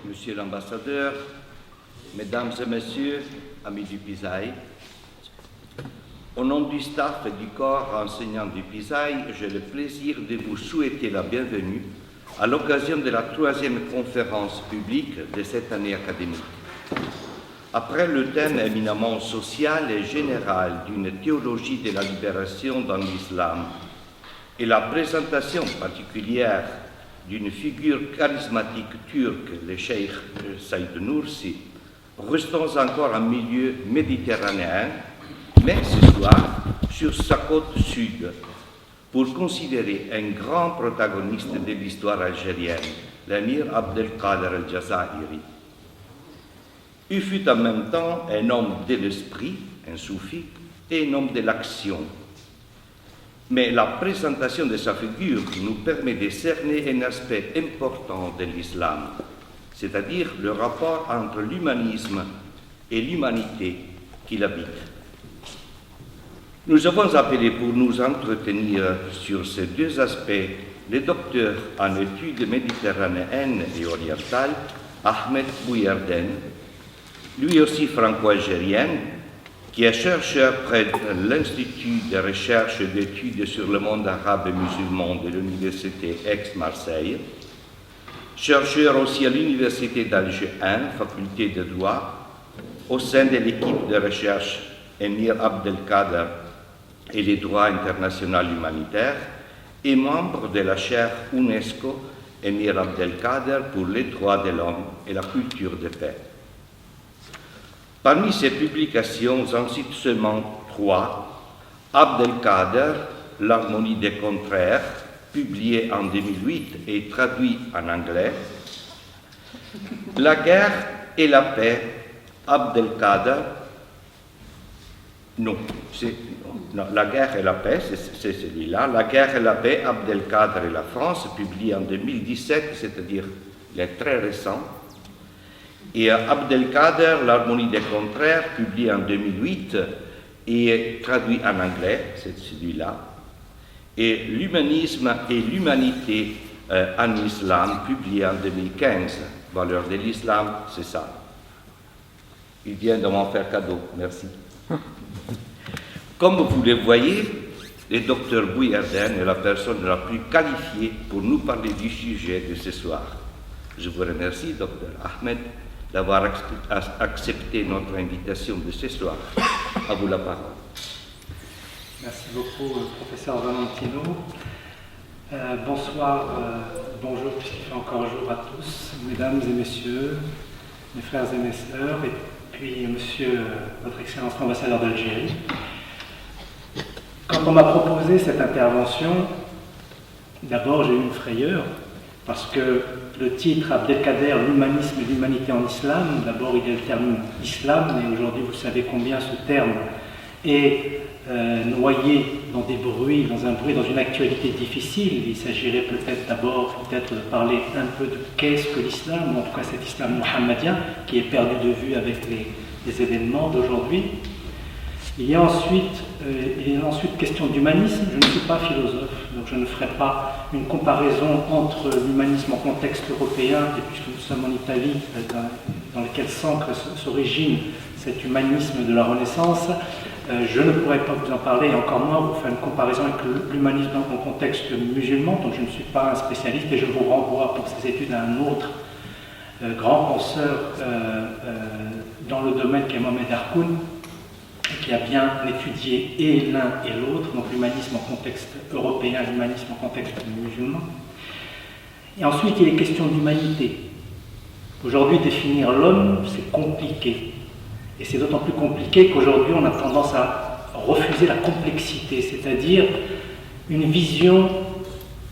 Monsieur l'ambassadeur, Mesdames et Messieurs, amis du Pisaï, au nom du staff et du corps enseignant du Pisaï, j'ai le plaisir de vous souhaiter la bienvenue à l'occasion de la 3e conférence publique de cette année académique. Après le thème éminemment social et général d'une théologie de la libération dans l'islam et la présentation particulière d'une figure charismatique turque, le cheikh Saïd Nursi, restons encore en milieu méditerranéen, mais ce soir sur sa côte sud, pour considérer un grand protagoniste de l'histoire algérienne, l'émir Abdelkader el-Jazairi. Il fut en même temps un homme de l'esprit, un soufi, et un homme de l'action. Mais la présentation de sa figure nous permet de cerner un aspect important de l'islam, c'est-à-dire le rapport entre l'humanisme et l'humanité qui l'habite. Nous avons appelé pour nous entretenir sur ces deux aspects le docteur en études méditerranéennes et orientales, Ahmed Bouyardène, lui aussi franco-algérien, qui est chercheur près de l'Institut de recherche et d'études sur le monde arabe et musulman de l'Université Aix-Marseille, chercheur aussi à l'Université d'Alger 1, faculté de droit, au sein de l'équipe de recherche Émir Abdelkader et les droits internationaux humanitaires, et membre de la chaire UNESCO Émir Abdelkader pour les droits de l'homme et la culture de paix. Parmi ses publications, j'en cite seulement 3. Abdelkader, l'harmonie des contraires, publié en 2008 et traduit en anglais. La guerre et la paix, Abdelkader. Non, la guerre et la paix, c'est celui-là. La guerre et la paix, Abdelkader et la France, publié en 2017, c'est-à-dire il est très récent. Et Abdelkader, l'harmonie des contraires, publié en 2008 et traduit en anglais, c'est celui-là. Et l'humanisme et l'humanité en islam, publié en 2015. Valeurs de l'islam, c'est ça. Il vient de m'en faire cadeau, merci. Comme vous le voyez, le docteur Bouyardène est la personne la plus qualifiée pour nous parler du sujet de ce soir. Je vous remercie, docteur Ahmed, d'avoir accepté notre invitation de ce soir. À vous la parole. Merci beaucoup, professeur Valentino. Bonsoir, bonjour, puisqu'il fait encore jour à tous, mesdames et messieurs, mes frères et mes sœurs, et puis monsieur, votre Excellence l'ambassadeur d'Algérie. Quand on m'a proposé cette intervention, d'abord j'ai eu une frayeur, parce que le titre Abdelkader, l'humanisme et l'humanité en islam, d'abord il y a le terme islam, et aujourd'hui vous savez combien ce terme est noyé dans des bruits, dans une actualité difficile. Il s'agirait peut-être de parler un peu de qu'est-ce que l'islam, ou en tout cas cet islam mohammédien qui est perdu de vue avec les événements d'aujourd'hui. Il y a ensuite question d'humanisme. Je ne suis pas philosophe, donc je ne ferai pas une comparaison entre l'humanisme en contexte européen, et puisque nous sommes en Italie, dans lequel s'origine cet humanisme de la Renaissance, je ne pourrais pas vous en parler, et encore moins vous faire une comparaison avec l'humanisme en contexte musulman, donc je ne suis pas un spécialiste, et je vous renvoie pour ces études à un autre grand penseur dans le domaine qui est Mohamed Harkoun, qui a bien étudié et l'un et l'autre, donc l'humanisme en contexte européen, l'humanisme en contexte musulman. Et ensuite, il est question d'humanité. Aujourd'hui, définir l'homme, c'est compliqué. Et c'est d'autant plus compliqué qu'aujourd'hui, on a tendance à refuser la complexité, c'est-à-dire une vision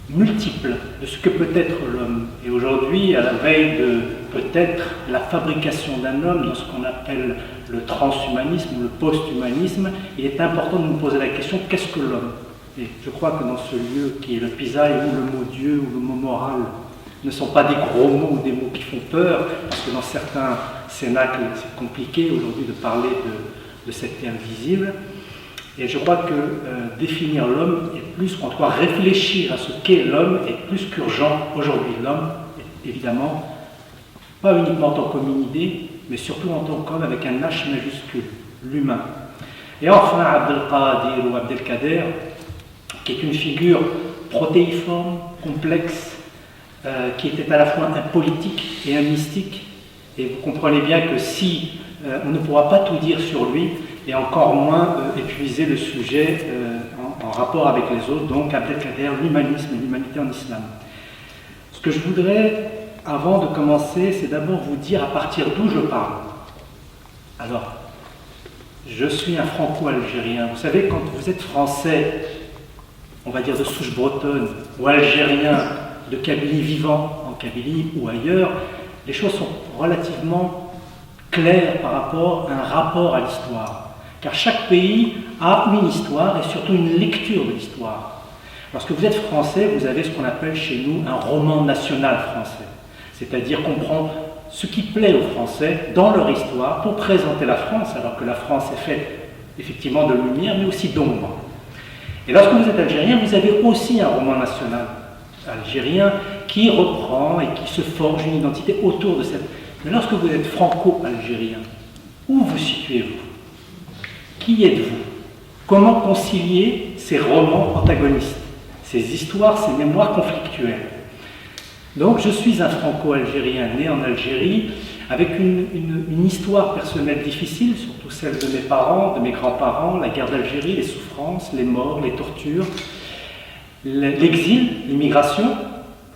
multiple de ce que peut être l'homme. Et aujourd'hui, à la veille de peut-être la fabrication d'un homme dans ce qu'on appelle le transhumanisme ou le post-humanisme, il est important de nous poser la question, qu'est-ce que l'homme? Et je crois que dans ce lieu qui est le Pisaï, où le mot Dieu ou le mot moral ne sont pas des gros mots ou des mots qui font peur, parce que dans certains cénacles, c'est compliqué aujourd'hui de parler de cet invisible. Et je crois que définir l'homme est plus, en tout cas réfléchir à ce qu'est l'homme est plus qu'urgent aujourd'hui. L'homme est évidemment pas uniquement en tant qu'hominidé, mais surtout en tant qu'homme avec un H majuscule, l'humain. Et enfin, Abdelkadir ou Abdelkader, qui est une figure protéiforme, complexe, qui était à la fois un politique et un mystique. Et vous comprenez bien que si on ne pourra pas tout dire sur lui, et encore moins épuiser le sujet en rapport avec les autres, donc Abdelkader, l'humanisme et l'humanité en islam. Ce que je voudrais, avant de commencer, c'est d'abord vous dire à partir d'où je parle. Alors, je suis un franco-algérien. Vous savez, quand vous êtes français, on va dire de souche bretonne, ou algérien, de Kabylie vivant, en Kabylie ou ailleurs, les choses sont relativement claires par rapport à un rapport à l'histoire. Car chaque pays a une histoire et surtout une lecture de l'histoire. Lorsque vous êtes français, vous avez ce qu'on appelle chez nous un roman national français. C'est-à-dire qu'on prend ce qui plaît aux Français dans leur histoire pour présenter la France, alors que la France est faite effectivement de lumière, mais aussi d'ombre. Et lorsque vous êtes algérien, vous avez aussi un roman national algérien qui reprend et qui se forge une identité autour de cette... Mais lorsque vous êtes franco-algérien, où vous situez-vous? Qui êtes-vous? Comment concilier ces romans antagonistes, ces histoires, ces mémoires conflictuelles? Donc je suis un franco-algérien né en Algérie, avec une histoire personnelle difficile, surtout celle de mes parents, de mes grands-parents, la guerre d'Algérie, les souffrances, les morts, les tortures, l'exil, l'immigration,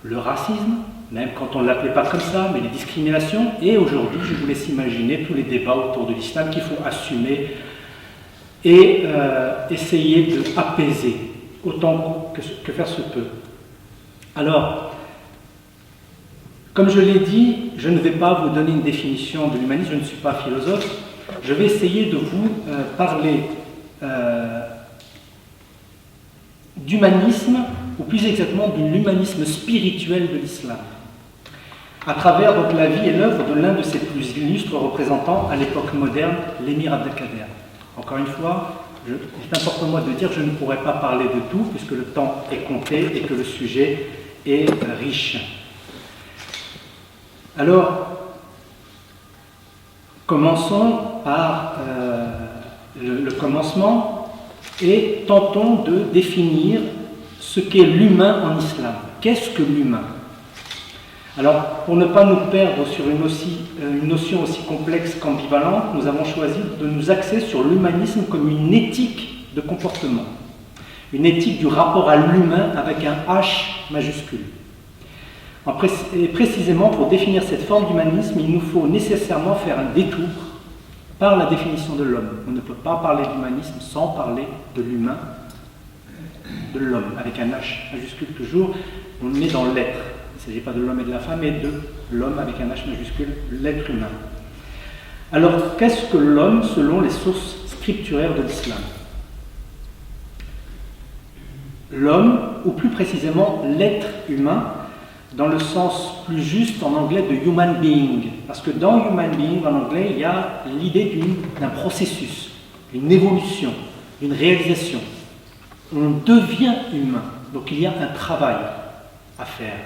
le racisme, même quand on ne l'appelait pas comme ça, mais les discriminations, et aujourd'hui je vous laisse imaginer tous les débats autour de l'islam qu'il faut assumer et essayer d'apaiser autant que faire se peut. Alors, comme je l'ai dit, je ne vais pas vous donner une définition de l'humanisme, je ne suis pas philosophe, je vais essayer de vous parler d'humanisme, ou plus exactement de l'humanisme spirituel de l'islam, à travers donc, la vie et l'œuvre de l'un de ses plus illustres représentants à l'époque moderne, l'émir Abdelkader. Encore une fois, il est important pour moi de dire que je ne pourrai pas parler de tout, puisque le temps est compté et que le sujet est riche. Alors, commençons par le commencement et tentons de définir ce qu'est l'humain en islam. Qu'est-ce que l'humain? Alors, pour ne pas nous perdre sur une notion aussi complexe qu'ambivalente, nous avons choisi de nous axer sur l'humanisme comme une éthique de comportement, une éthique du rapport à l'humain avec un H majuscule. Et précisément, pour définir cette forme d'humanisme, il nous faut nécessairement faire un détour par la définition de l'homme. On ne peut pas parler d'humanisme sans parler de l'humain, de l'homme, avec un H majuscule toujours. On est dans l'être. Il ne s'agit pas de l'homme et de la femme, mais de l'homme avec un H majuscule, l'être humain. Alors, qu'est-ce que l'homme selon les sources scripturaires de l'islam? L'homme, ou plus précisément l'être humain, dans le sens plus juste en anglais de human being, parce que dans human being en anglais il y a l'idée d'un processus, une évolution, une réalisation. On devient humain, donc il y a un travail à faire,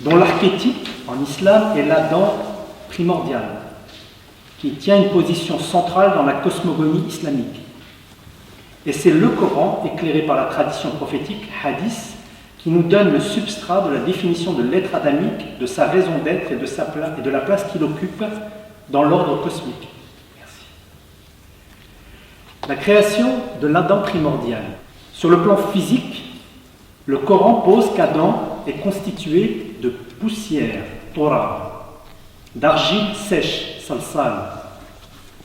dont l'archétype en islam est l'Adam primordial, qui tient une position centrale dans la cosmogonie islamique. Et c'est le Coran, éclairé par la tradition prophétique, hadith, qui nous donne le substrat de la définition de l'être adamique, de sa raison d'être et de la place qu'il occupe dans l'ordre cosmique. Merci. La création de l'Adam primordial. Sur le plan physique, le Coran pose qu'Adam est constitué de poussière, Torah, d'argile sèche, salsal,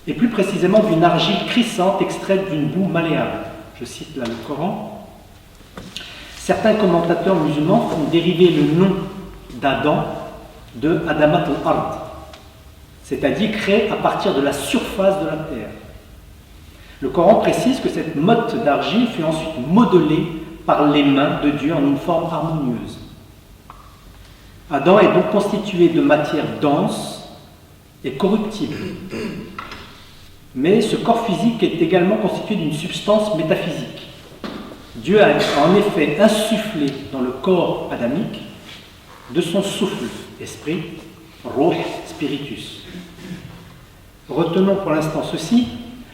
et plus précisément d'une argile crissante extraite d'une boue malléable. Je cite là le Coran. Certains commentateurs musulmans font dériver le nom d'Adam de Adamat al-Ard, c'est-à-dire créé à partir de la surface de la terre. Le Coran précise que cette motte d'argile fut ensuite modelée par les mains de Dieu en une forme harmonieuse. Adam est donc constitué de matière dense et corruptible. Mais ce corps physique est également constitué d'une substance métaphysique. Dieu a en effet insufflé dans le corps adamique de son souffle, esprit, Ruh, spiritus. Retenons pour l'instant ceci,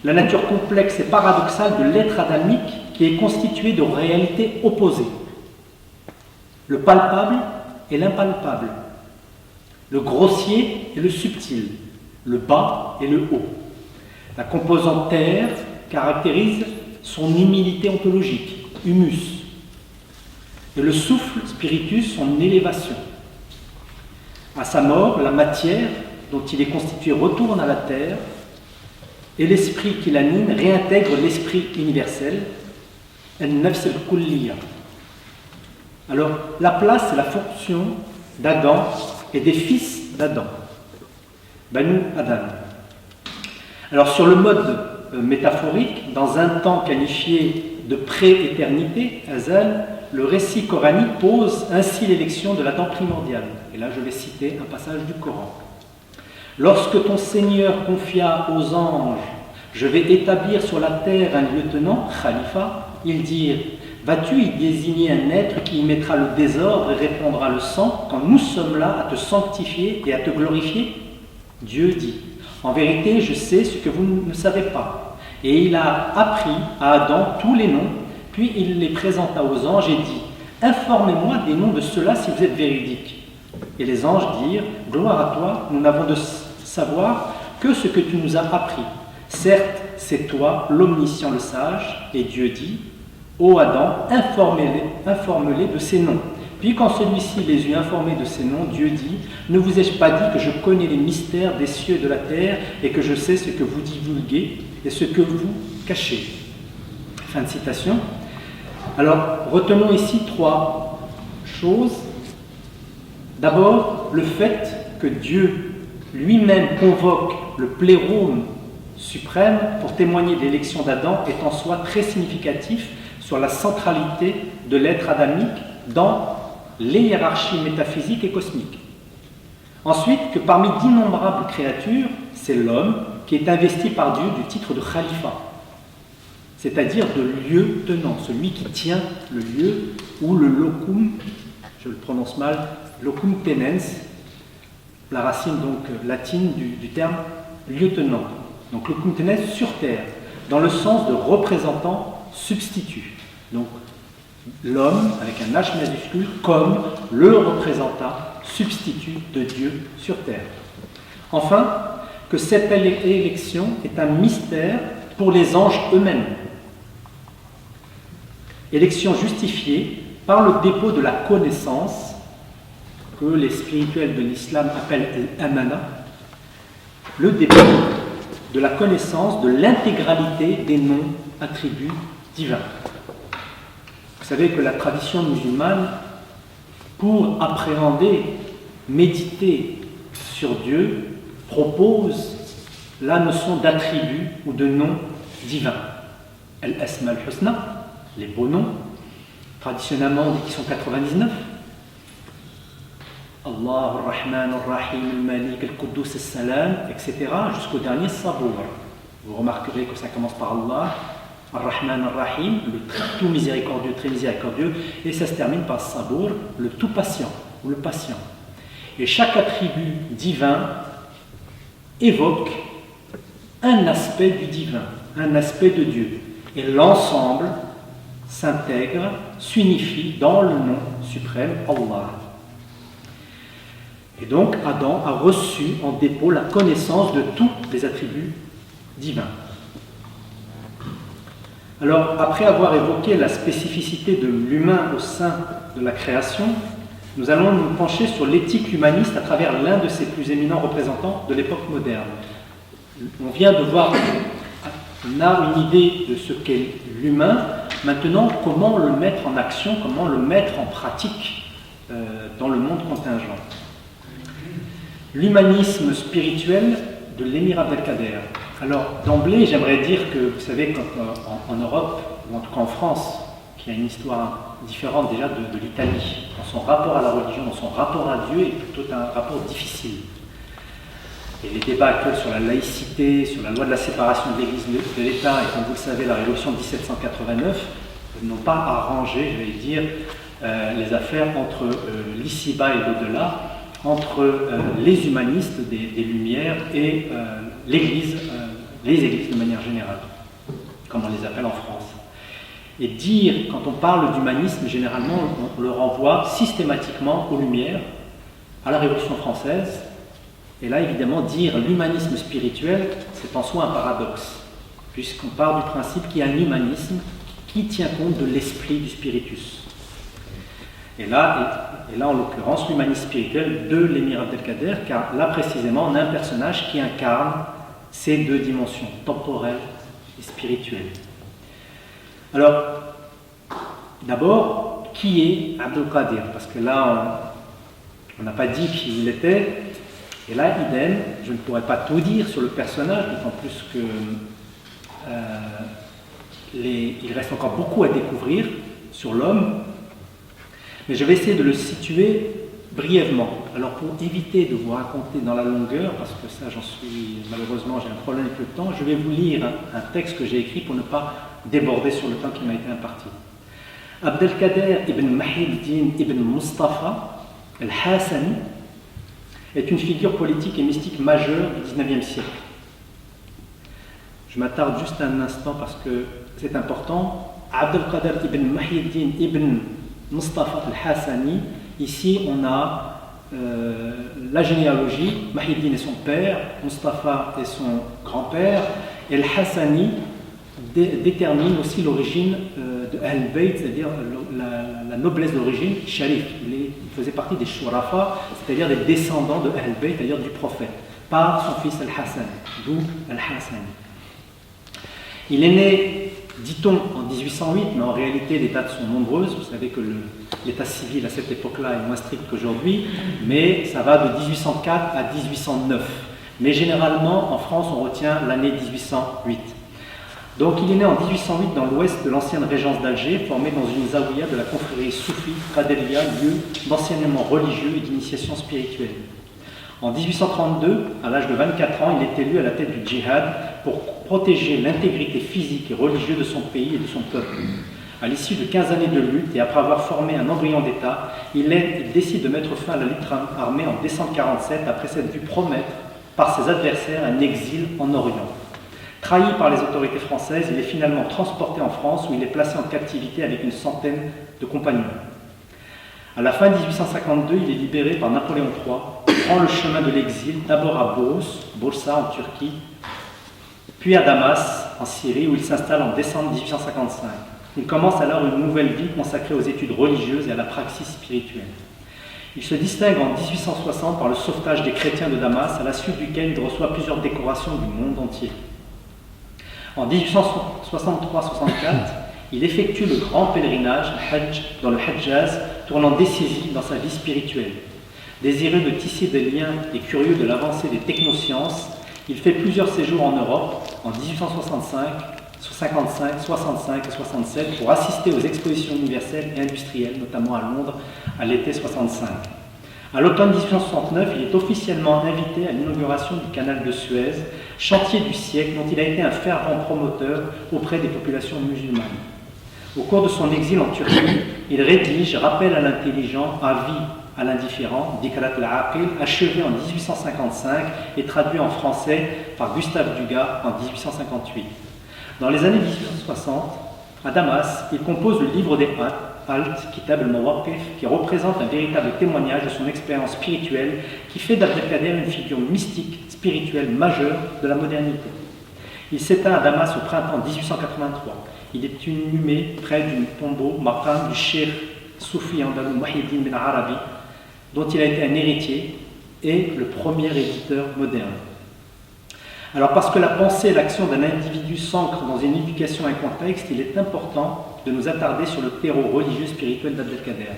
la nature complexe et paradoxale de l'être adamique qui est constitué de réalités opposées. Le palpable et l'impalpable, le grossier et le subtil, le bas et le haut. La composante terre caractérise son humilité ontologique, humus, et le souffle, spiritus, son élévation. À sa mort, la matière dont il est constitué retourne à la terre et l'esprit qui l'anime réintègre l'esprit universel, al-nafs al-kulliya. Alors, la place et la fonction d'Adam et des fils d'Adam, Banu Adam. Alors, sur le mode métaphorique, dans un temps qualifié de pré-éternité, Azal, le récit coranique pose ainsi l'élection de l'Adam primordial. Et là, je vais citer un passage du Coran. Lorsque ton Seigneur confia aux anges, je vais établir sur la terre un lieutenant, Khalifa, ils dirent, vas-tu y désigner un être qui y mettra le désordre et répandra le sang quand nous sommes là à te sanctifier et à te glorifier? Dieu dit, en vérité, je sais ce que vous ne savez pas. Et il a appris à Adam tous les noms, puis il les présenta aux anges et dit, informez-moi des noms de ceux-là si vous êtes véridiques. Et les anges dirent, gloire à toi, nous n'avons de savoir que ce que tu nous as appris. Certes, c'est toi, l'omniscient, le sage. Et Dieu dit, ô Adam, informe-les de ces noms. Puis quand celui-ci les eut informés de ces noms, Dieu dit, ne vous ai-je pas dit que je connais les mystères des cieux et de la terre et que je sais ce que vous divulguez et ce que vous cachez. Fin de citation. Alors, retenons ici trois choses. D'abord, le fait que Dieu lui-même convoque le plérôme suprême pour témoigner de l'élection d'Adam est en soi très significatif sur la centralité de l'être adamique dans les hiérarchies métaphysiques et cosmiques. Ensuite, que parmi d'innombrables créatures, c'est l'homme qui est investi par Dieu du titre de Khalifa, c'est-à-dire de lieutenant, celui qui tient le lieu, ou le locum, je le prononce mal, locum tenens, la racine donc latine du terme lieutenant. Donc locum tenens sur terre, dans le sens de représentant substitut. Donc l'homme, avec un H majuscule, comme le représentant substitut de Dieu sur terre. Enfin, que cette élection est un mystère pour les anges eux-mêmes. Élection justifiée par le dépôt de la connaissance, que les spirituels de l'islam appellent l'amana, le dépôt de la connaissance de l'intégralité des noms attributs divins. Vous savez que la tradition musulmane, pour appréhender, méditer sur Dieu, propose la notion d'attribut ou de nom divin. Al-Asma al-Husna, les beaux noms, traditionnellement on dit qu'ils sont 99. Allah, Ar-Rahman, Ar-Rahim, Al-Malik, Al-Quddus, Al-Salam, etc. jusqu'au dernier Sabour. Vous remarquerez que ça commence par Allah, Ar-Rahman, Ar-Rahim, le tout miséricordieux, très miséricordieux, et ça se termine par Sabour, le tout patient, ou le patient. Et chaque attribut divin évoque un aspect du divin, un aspect de Dieu. Et l'ensemble s'intègre, s'unifie dans le nom suprême, Allah. Et donc, Adam a reçu en dépôt la connaissance de tous les attributs divins. Alors, après avoir évoqué la spécificité de l'humain au sein de la création, nous allons nous pencher sur l'éthique humaniste à travers l'un de ses plus éminents représentants de l'époque moderne. On vient de voir, on a une idée de ce qu'est l'humain. Maintenant, comment le mettre en action, comment le mettre en pratique dans le monde contingent. L'humanisme spirituel de l'émir Abdelkader. Alors, d'emblée, j'aimerais dire que, vous savez, en Europe, ou en tout cas en France, qui a une histoire différente déjà de l'Italie, dans son rapport à la religion, dans son rapport à Dieu, est plutôt un rapport difficile. Et les débats actuels sur la laïcité, sur la loi de la séparation de l'Église de l'État, et comme vous le savez, la révolution de 1789, n'ont pas arrangé, je vais dire, les affaires entre l'ici-bas et l'au-delà. entre les humanistes des Lumières et l'Église, les églises de manière générale, comme on les appelle en France. Et dire, quand on parle d'humanisme, généralement, on le renvoie systématiquement aux Lumières, à la Révolution française. Et là, évidemment, dire l'humanisme spirituel, c'est en soi un paradoxe, puisqu'on part du principe qu'il y a un humanisme qui tient compte de l'esprit du spiritus. Et là, en l'occurrence, l'humanisme spirituel de l'émir Abdelkader, car là, précisément, on a un personnage qui incarne ces deux dimensions, temporelle et spirituelle. Alors, d'abord, qui est Abdelkader? Parce que là, on n'a pas dit qui il était, et là, idem, je ne pourrais pas tout dire sur le personnage, d'autant plus que il reste encore beaucoup à découvrir sur l'homme, mais je vais essayer de le situer brièvement. Alors pour éviter de vous raconter dans la longueur, parce que ça malheureusement j'ai un problème avec le temps, je vais vous lire un texte que j'ai écrit pour ne pas déborder sur le temps qui m'a été imparti. Abdelkader ibn Mahiddin ibn Mustafa al-Hassani est une figure politique et mystique majeure du XIXe siècle. Je m'attarde juste un instant parce que c'est important. Abdelkader ibn Mahiddin ibn Mustafa al-Hassani, ici on a la généalogie, Mahiddin est son père, Mustafa est son grand-père, et al-Hassani détermine aussi l'origine de Ahl-Bayt, c'est-à-dire la noblesse d'origine, Sharif. Il faisait partie des Shurafa, c'est-à-dire des descendants de Ahl-Bayt, c'est-à-dire du prophète, par son fils Al-Hassan, d'où Al-Hassani. Il est né, dit-on, en 1808, mais en réalité les dates sont nombreuses. Vous savez que l'état civil à cette époque-là est moins strict qu'aujourd'hui, mais ça va de 1804 à 1809. Mais généralement, en France, on retient l'année 1808. Donc il est né en 1808 dans l'ouest de l'ancienne régence d'Alger, formé dans une zaouïa de la confrérie soufie Qaderia, lieu d'enseignement religieux et d'initiation spirituelle. En 1832, à l'âge de 24 ans, il est élu à la tête du djihad pour protéger l'intégrité physique et religieuse de son pays et de son peuple. À l'issue de 15 années de lutte et après avoir formé un embryon d'État, il décide de mettre fin à la lutte armée en décembre 1947 après s'être vu promettre par ses adversaires un exil en Orient. Trahi par les autorités françaises, il est finalement transporté en France où il est placé en captivité avec une centaine de compagnons. À la fin 1852, il est libéré par Napoléon III, prend le chemin de l'exil, d'abord à Bursa en Turquie, puis à Damas en Syrie où il s'installe en décembre 1855. Il commence alors une nouvelle vie consacrée aux études religieuses et à la praxis spirituelle. Il se distingue en 1860 par le sauvetage des chrétiens de Damas, à la suite duquel il reçoit plusieurs décorations du monde entier. En 1863-64, il effectue le grand pèlerinage, le Hajj, dans le Hajjaz, tournant décisif dans sa vie spirituelle. Désireux de tisser des liens et curieux de l'avancée des technosciences, il fait plusieurs séjours en Europe en 1865, 55, 65 et 67 pour assister aux expositions universelles et industrielles, notamment à Londres, à l'été 65. À l'automne 1869, il est officiellement invité à l'inauguration du canal de Suez, chantier du siècle dont il a été un fervent promoteur auprès des populations musulmanes. Au cours de son exil en Turquie, il rédige Rappel à l'intelligent, avis à l'indifférent, Dikrat al-Aqil, achevé en 1855 et traduit en français par Gustave Dugas en 1858. Dans les années 1860, à Damas, il compose le livre des Alt, Kitab al-Mawaqif, qui représente un véritable témoignage de son expérience spirituelle qui fait d'Abdelkader une figure mystique, spirituelle majeure de la modernité. Il s'éteint à Damas au printemps 1883. Il est inhumé près du tombeau maqam du cheikh soufi andalou Muhyiddin bin Arabi, dont il a été un héritier et le premier éditeur moderne. Alors parce que la pensée et l'action d'un individu s'ancrent dans une éducation et un contexte, il est important de nous attarder sur le terreau religieux spirituel d'Abdelkader.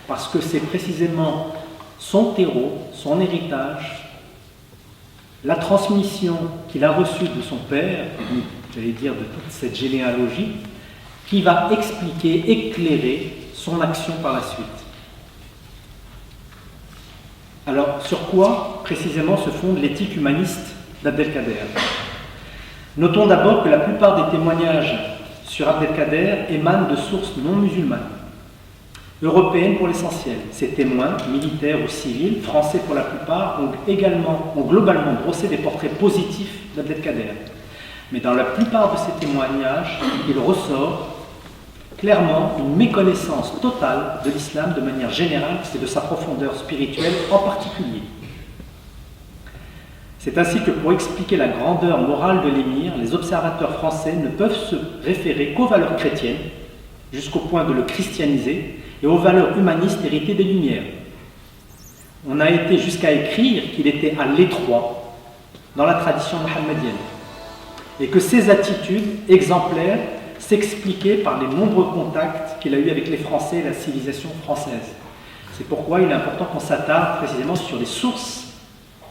Parce que c'est précisément son terreau, son héritage, la transmission qu'il a reçue de son père, j'allais dire de toute cette généalogie, qui va expliquer, éclairer son action par la suite. Alors, sur quoi précisément se fonde l'éthique humaniste d'Abdelkader? Notons d'abord que la plupart des témoignages sur Abdelkader émanent de sources non musulmanes. européenne pour l'essentiel. Ces témoins, militaires ou civils, français pour la plupart, ont globalement brossé des portraits positifs d'Abdelkader. Mais dans la plupart de ces témoignages, il ressort clairement une méconnaissance totale de l'islam de manière générale et de sa profondeur spirituelle en particulier. C'est ainsi que pour expliquer la grandeur morale de l'émir, les observateurs français ne peuvent se référer qu'aux valeurs chrétiennes, jusqu'au point de le christianiser, et aux valeurs humanistes héritées des Lumières. On a été jusqu'à écrire qu'il était à l'étroit dans la tradition mohammedienne, et que ses attitudes exemplaires s'expliquaient par les nombreux contacts qu'il a eus avec les Français et la civilisation française. C'est pourquoi il est important qu'on s'attarde précisément sur les sources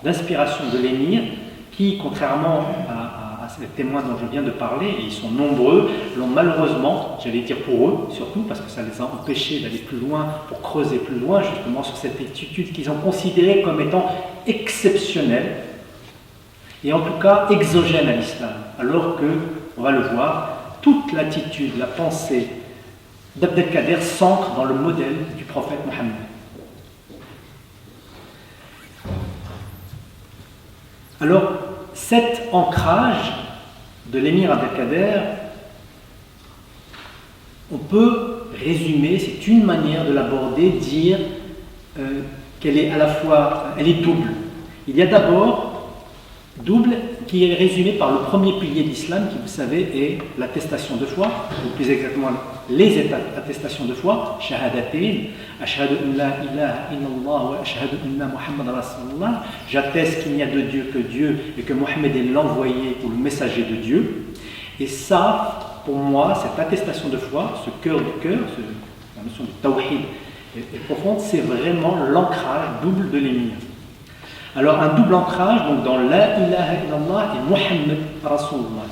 d'inspiration de l'émir qui, contrairement à ces témoins dont je viens de parler, et ils sont nombreux, l'ont malheureusement, j'allais dire pour eux surtout, parce que ça les a empêchés d'aller plus loin, pour creuser plus loin justement sur cette attitude qu'ils ont considérée comme étant exceptionnelle, et en tout cas exogène à l'islam, alors que, on va le voir, toute l'attitude, la pensée d'Abdelkader s'ancre dans le modèle du prophète Mohammed. Alors, cet ancrage de l'émir Abdelkader, on peut résumer, c'est une manière de l'aborder, dire qu'elle est à la fois, elle est double. Il y a d'abord double qui est résumé par le premier pilier de l'islam qui, vous savez, est l'attestation de foi, ou plus exactement les attestations de foi, shahadatain, ashhadu an la ilaha illallah wa ashhadu anna Muhammad rasulullah, j'atteste qu'il n'y a de Dieu que Dieu et que Mohammed est l'envoyé ou le messager de Dieu. Et ça, pour moi, cette attestation de foi, ce cœur du cœur, la notion de tawhid est profonde, c'est vraiment l'ancrage double de l'émir. Alors un double ancrage donc dans la ilaha illallah et Muhammad rasulullah.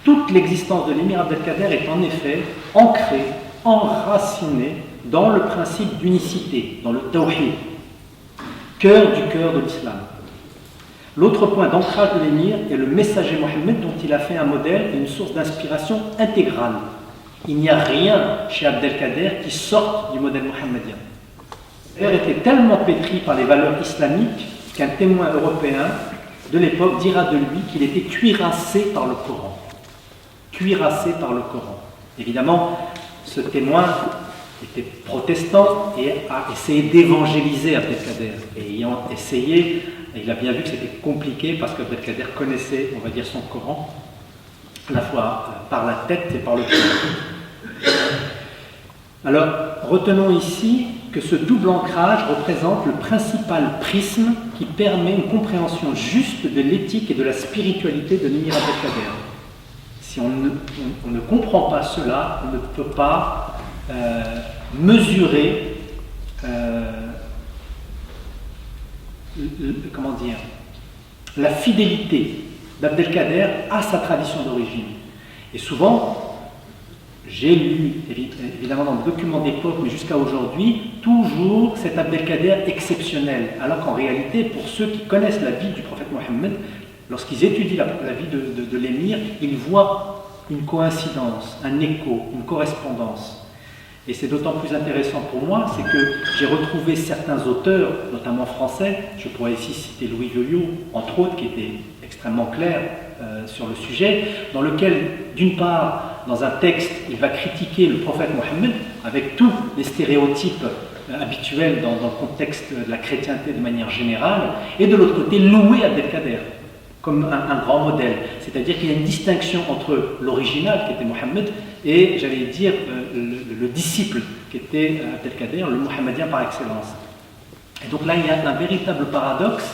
Toute l'existence de l'émir Abdelkader est en effet ancrée, enracinée dans le principe d'unicité, dans le tawhid, cœur du cœur de l'islam. L'autre point d'ancrage de l'émir est le messager Mohammed dont il a fait un modèle et une source d'inspiration intégrale. Il n'y a rien chez Abdelkader qui sorte du modèle mohammedien. Il était tellement pétri par les valeurs islamiques qu'un témoin européen de l'époque dira de lui qu'il était cuirassé par le Coran. Cuirassé par le Coran. Évidemment, ce témoin était protestant et a essayé d'évangéliser Abdelkader. Et ayant essayé, il a bien vu que c'était compliqué parce qu'Abdelkader connaissait, on va dire, son Coran, à la fois par la tête et par le cœur. Alors, retenons ici que ce double ancrage représente le principal prisme qui permet une compréhension juste de l'éthique et de la spiritualité de l'émir Abdelkader. Si on ne comprend pas cela, on ne peut pas mesurer la fidélité d'Abdelkader à sa tradition d'origine. Et souvent, j'ai lu, évidemment dans le document d'époque, mais jusqu'à aujourd'hui, toujours cet Abdelkader exceptionnel. Alors qu'en réalité, pour ceux qui connaissent la vie du prophète Mohammed, lorsqu'ils étudient la vie de l'émir, ils voient une coïncidence, un écho, une correspondance. Et c'est d'autant plus intéressant pour moi, c'est que j'ai retrouvé certains auteurs, notamment français, je pourrais ici citer Louis Veuillot, entre autres, qui était extrêmement clair sur le sujet, dans lequel, d'une part, dans un texte, il va critiquer le prophète Mohammed avec tous les stéréotypes habituels dans le contexte de la chrétienté de manière générale, et de l'autre côté, louer Abdelkader comme un grand modèle. C'est-à-dire qu'il y a une distinction entre l'original, qui était Mohammed, et, j'allais dire, le disciple, qui était Abdelkader, le mohammedien par excellence. Et donc là, il y a un véritable paradoxe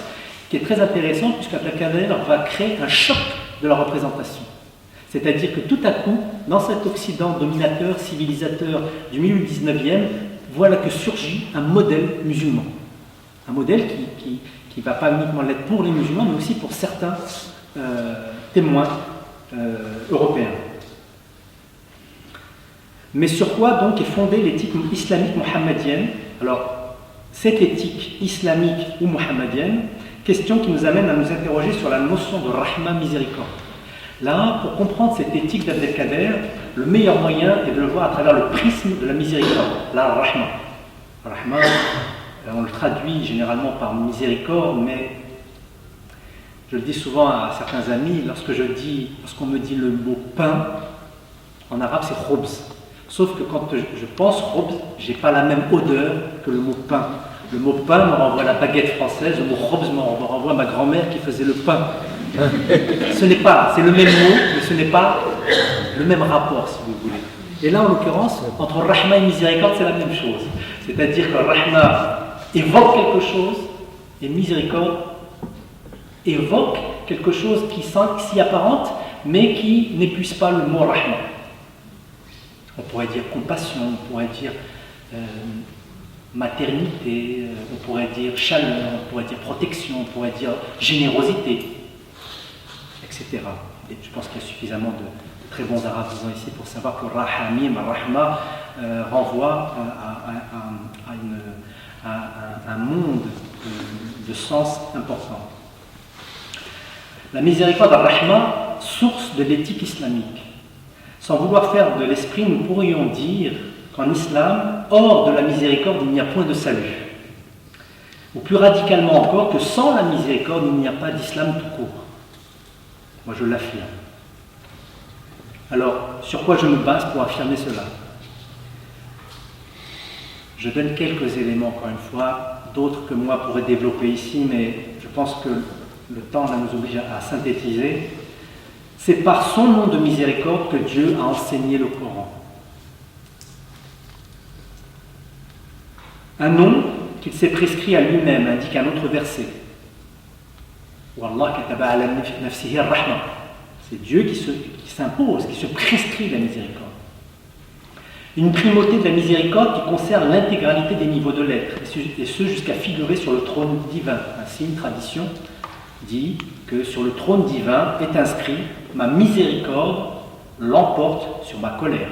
qui est très intéressant, puisque Abdelkader va créer un choc de la représentation. C'est-à-dire que tout à coup, dans cet Occident dominateur, civilisateur du milieu du 19e, voilà que surgit un modèle musulman. Un modèle qui ne va pas uniquement l'être pour les musulmans, mais aussi pour certains témoins européens. Mais sur quoi donc est fondée l'éthique islamique mohammedienne? Alors, cette éthique islamique ou mohammedienne, question qui nous amène à nous interroger sur la notion de rahma, miséricorde. Là, pour comprendre cette éthique d'Abdelkader, le meilleur moyen est de le voir à travers le prisme de la miséricorde, la rahma. Rahma, on le traduit généralement par miséricorde, mais je le dis souvent à certains amis, lorsqu'on me dit le mot pain, en arabe c'est khobz. Sauf que quand je pense khobz, je n'ai pas la même odeur que le mot pain. Le mot pain me renvoie à la baguette française, le mot khobz me renvoie à ma grand-mère qui faisait le pain. C'est le même mot, mais ce n'est pas le même rapport, si vous voulez. Et là, en l'occurrence, entre rahma et miséricorde, c'est la même chose. C'est-à-dire que rahma évoque quelque chose et miséricorde évoque quelque chose qui s'y apparente, mais qui n'épuise pas le mot rahma. On pourrait dire compassion, on pourrait dire maternité, on pourrait dire chaleur, on pourrait dire protection, on pourrait dire générosité, etc. Et je pense qu'il y a suffisamment de très bons arabes ici pour savoir que rahamim, rahma, renvoie à un monde de sens important. La miséricorde al-Rahma, source de l'éthique islamique. Sans vouloir faire de l'esprit, nous pourrions dire qu'en islam, hors de la miséricorde, il n'y a point de salut. Ou plus radicalement encore, que sans la miséricorde, il n'y a pas d'islam tout court. Moi, je l'affirme. Alors, sur quoi je me base pour affirmer cela? Je donne quelques éléments, encore une fois, d'autres que moi pourrais développer ici, mais je pense que le temps là, nous oblige à synthétiser. C'est par son nom de miséricorde que Dieu a enseigné le Coran. Un nom qu'il s'est prescrit à lui-même, indique un autre verset. Wallah kataba ala nafsihi ar-rahma. C'est Dieu qui s'impose, qui se prescrit la miséricorde. Une primauté de la miséricorde qui concerne l'intégralité des niveaux de l'être, et ce jusqu'à figurer sur le trône divin. Ainsi, une tradition dit que sur le trône divin est inscrit « Ma miséricorde l'emporte sur ma colère ».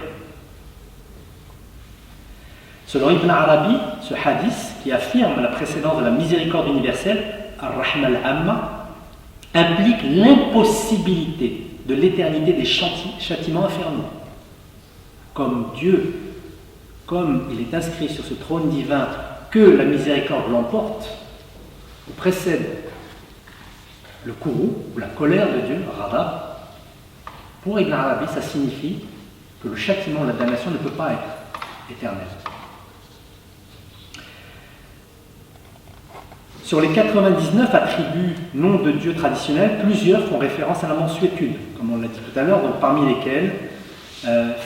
Selon Ibn Arabi, ce hadith qui affirme la précédence de la miséricorde universelle, Ar-Rahma al-Amma, implique l'impossibilité de l'éternité des châtiments infernaux. Comme Dieu, comme il est inscrit sur ce trône divin que la miséricorde l'emporte, ou précède le courroux ou la colère de Dieu, Ghadab, pour Ibn Arabi, ça signifie que le châtiment, la damnation ne peut pas être éternel. Sur les 99 attributs noms de Dieu traditionnels, plusieurs font référence à la mansuétude, comme on l'a dit tout à l'heure, donc parmi lesquels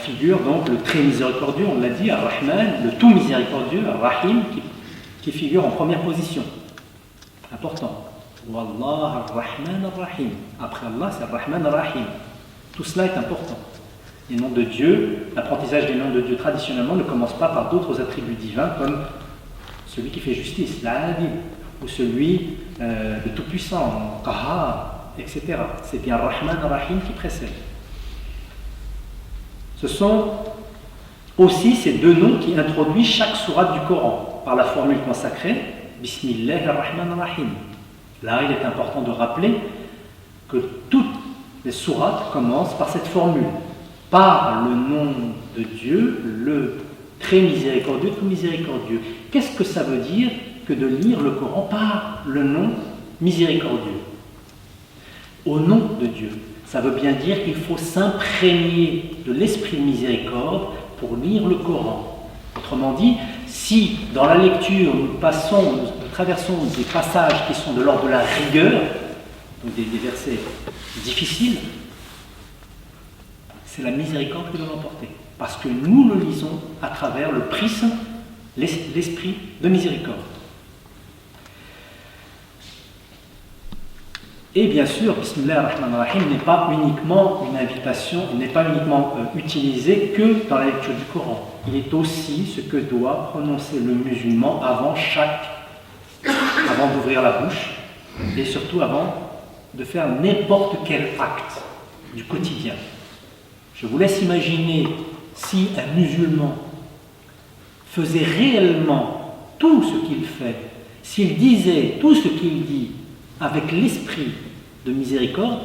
figure donc le très miséricordieux, on l'a dit, Ar-Rahman, le tout miséricordieux, Ar-Rahim, qui figure en première position. Important. Wallah Ar-Rahman Ar-Rahim. Après Allah, c'est Ar-Rahman Ar-Rahim. Tout cela est important. Les noms de Dieu, l'apprentissage des noms de Dieu traditionnellement ne commence pas par d'autres attributs divins comme celui qui fait justice, l'Adil, ou celui de tout-puissant, Qahar, etc. C'est bien Ar-Rahman Ar-Rahim qui précède. Ce sont aussi ces deux noms qui introduisent chaque sourate du Coran par la formule consacrée Bismillah ar-Rahman ar-Rahim. Là, il est important de rappeler que toutes les sourates commencent par cette formule, par le nom de Dieu, le très miséricordieux, tout miséricordieux. Qu'est-ce que ça veut dire que de lire le Coran par le nom miséricordieux? Au nom de Dieu. Ça veut bien dire qu'il faut s'imprégner de l'esprit de miséricorde pour lire le Coran. Autrement dit, si dans la lecture nous traversons des passages qui sont de l'ordre de la rigueur, donc des versets difficiles, c'est la miséricorde qui doit l'emporter. Parce que nous le lisons à travers le prisme, l'esprit de miséricorde. Et bien sûr, Bismillah ar-Rahman ar-Rahim n'est pas uniquement une invitation, il n'est pas uniquement utilisé que dans la lecture du Coran. Il est aussi ce que doit prononcer le musulman avant d'ouvrir la bouche et surtout avant de faire n'importe quel acte du quotidien. Je vous laisse imaginer si un musulman faisait réellement tout ce qu'il fait, s'il disait tout ce qu'il dit avec l'esprit de miséricorde,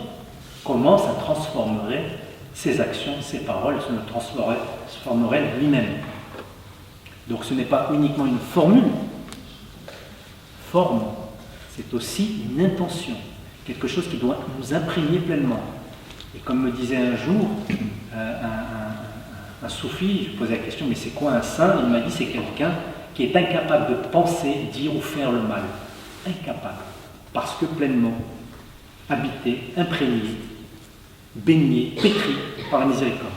comment ça transformerait ses actions, ses paroles, ça le transformerait lui-même. Donc ce n'est pas uniquement une formule, forme, c'est aussi une intention, quelque chose qui doit nous imprégner pleinement. Et comme me disait un jour un soufi, je posais la question, mais c'est quoi un saint? Il m'a dit, c'est quelqu'un qui est incapable de penser, dire ou faire le mal. Incapable, parce que pleinement habité, imprégné, baigné, pétri par la miséricorde.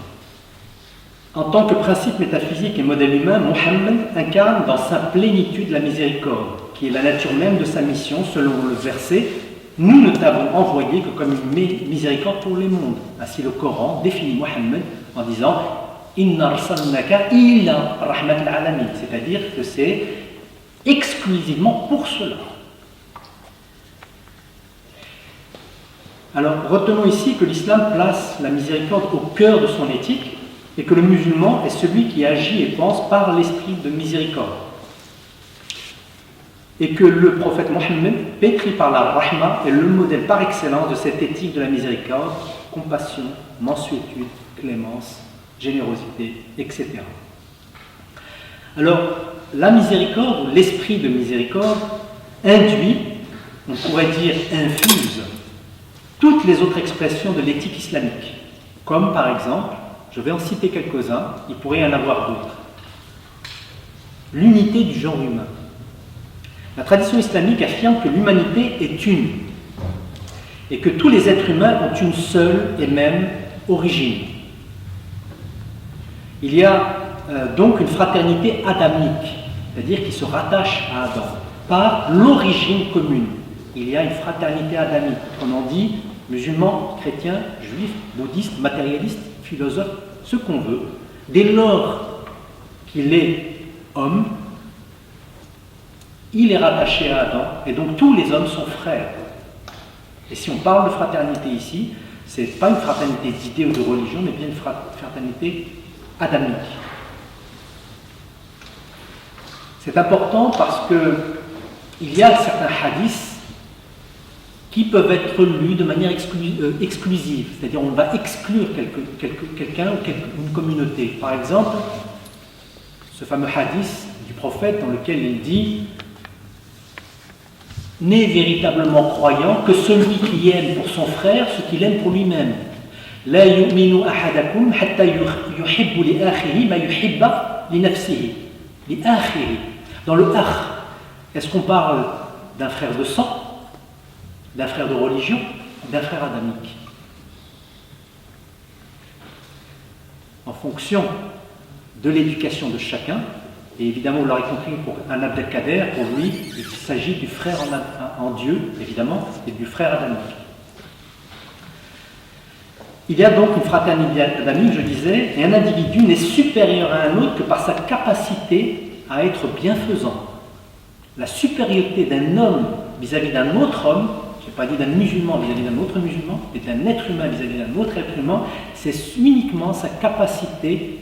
En tant que principe métaphysique et modèle humain, Mohammed incarne dans sa plénitude la miséricorde, qui est la nature même de sa mission, selon le verset « Nous ne t'avons envoyé que comme une miséricorde pour les mondes ». Ainsi le Coran définit Mohammed en disant « Inna arsalnaka illa rahmat al-alamin », c'est-à-dire que c'est exclusivement pour cela. Alors, retenons ici que l'islam place la miséricorde au cœur de son éthique et que le musulman est celui qui agit et pense par l'esprit de miséricorde. Et que le prophète Mohammed, pétri par la rahma, est le modèle par excellence de cette éthique de la miséricorde, compassion, mansuétude, clémence, générosité, etc. Alors, la miséricorde, ou l'esprit de miséricorde, induit, on pourrait dire infuse, toutes les autres expressions de l'éthique islamique, comme par exemple, je vais en citer quelques-uns, il pourrait y en avoir d'autres. L'unité du genre humain. La tradition islamique affirme que l'humanité est une, et que tous les êtres humains ont une seule et même origine. Il y a donc une fraternité adamique, c'est-à-dire qui se rattache à Adam, par l'origine commune. Il y a une fraternité adamique, autrement dit, musulmans, chrétiens, juifs, bouddhistes, matérialistes, philosophes, ce qu'on veut, dès lors qu'il est homme, il est rattaché à Adam, et donc tous les hommes sont frères. Et si on parle de fraternité ici, ce n'est pas une fraternité d'idées ou de religion, mais bien une fraternité adamique. C'est important parce qu'il y a certains hadiths qui peuvent être lus de manière exclusive, c'est-à-dire on va exclure quelqu'un ou une communauté. Par exemple, ce fameux hadith du prophète dans lequel il dit « N'est véritablement croyant que celui qui aime pour son frère ce qu'il aime pour lui-même. La yu'minu ahadakum hatta yuhibbu li akhihi ma yuhibba li nafsihi. Li akhihi. » Dans le akh, est-ce qu'on parle d'un frère de sang, d'un frère de religion, d'un frère adamique? En fonction de l'éducation de chacun, et évidemment, vous l'aurez compris, pour un Abdelkader, pour lui, il s'agit du frère en Dieu, évidemment, et du frère adamique. Il y a donc une fraternité adamique, je disais, et un individu n'est supérieur à un autre que par sa capacité à être bienfaisant. La supériorité d'un homme vis-à-vis d'un autre homme, je n'ai pas dit d'un musulman vis-à-vis d'un autre musulman, mais d'un être humain vis-à-vis d'un autre être humain, c'est uniquement sa capacité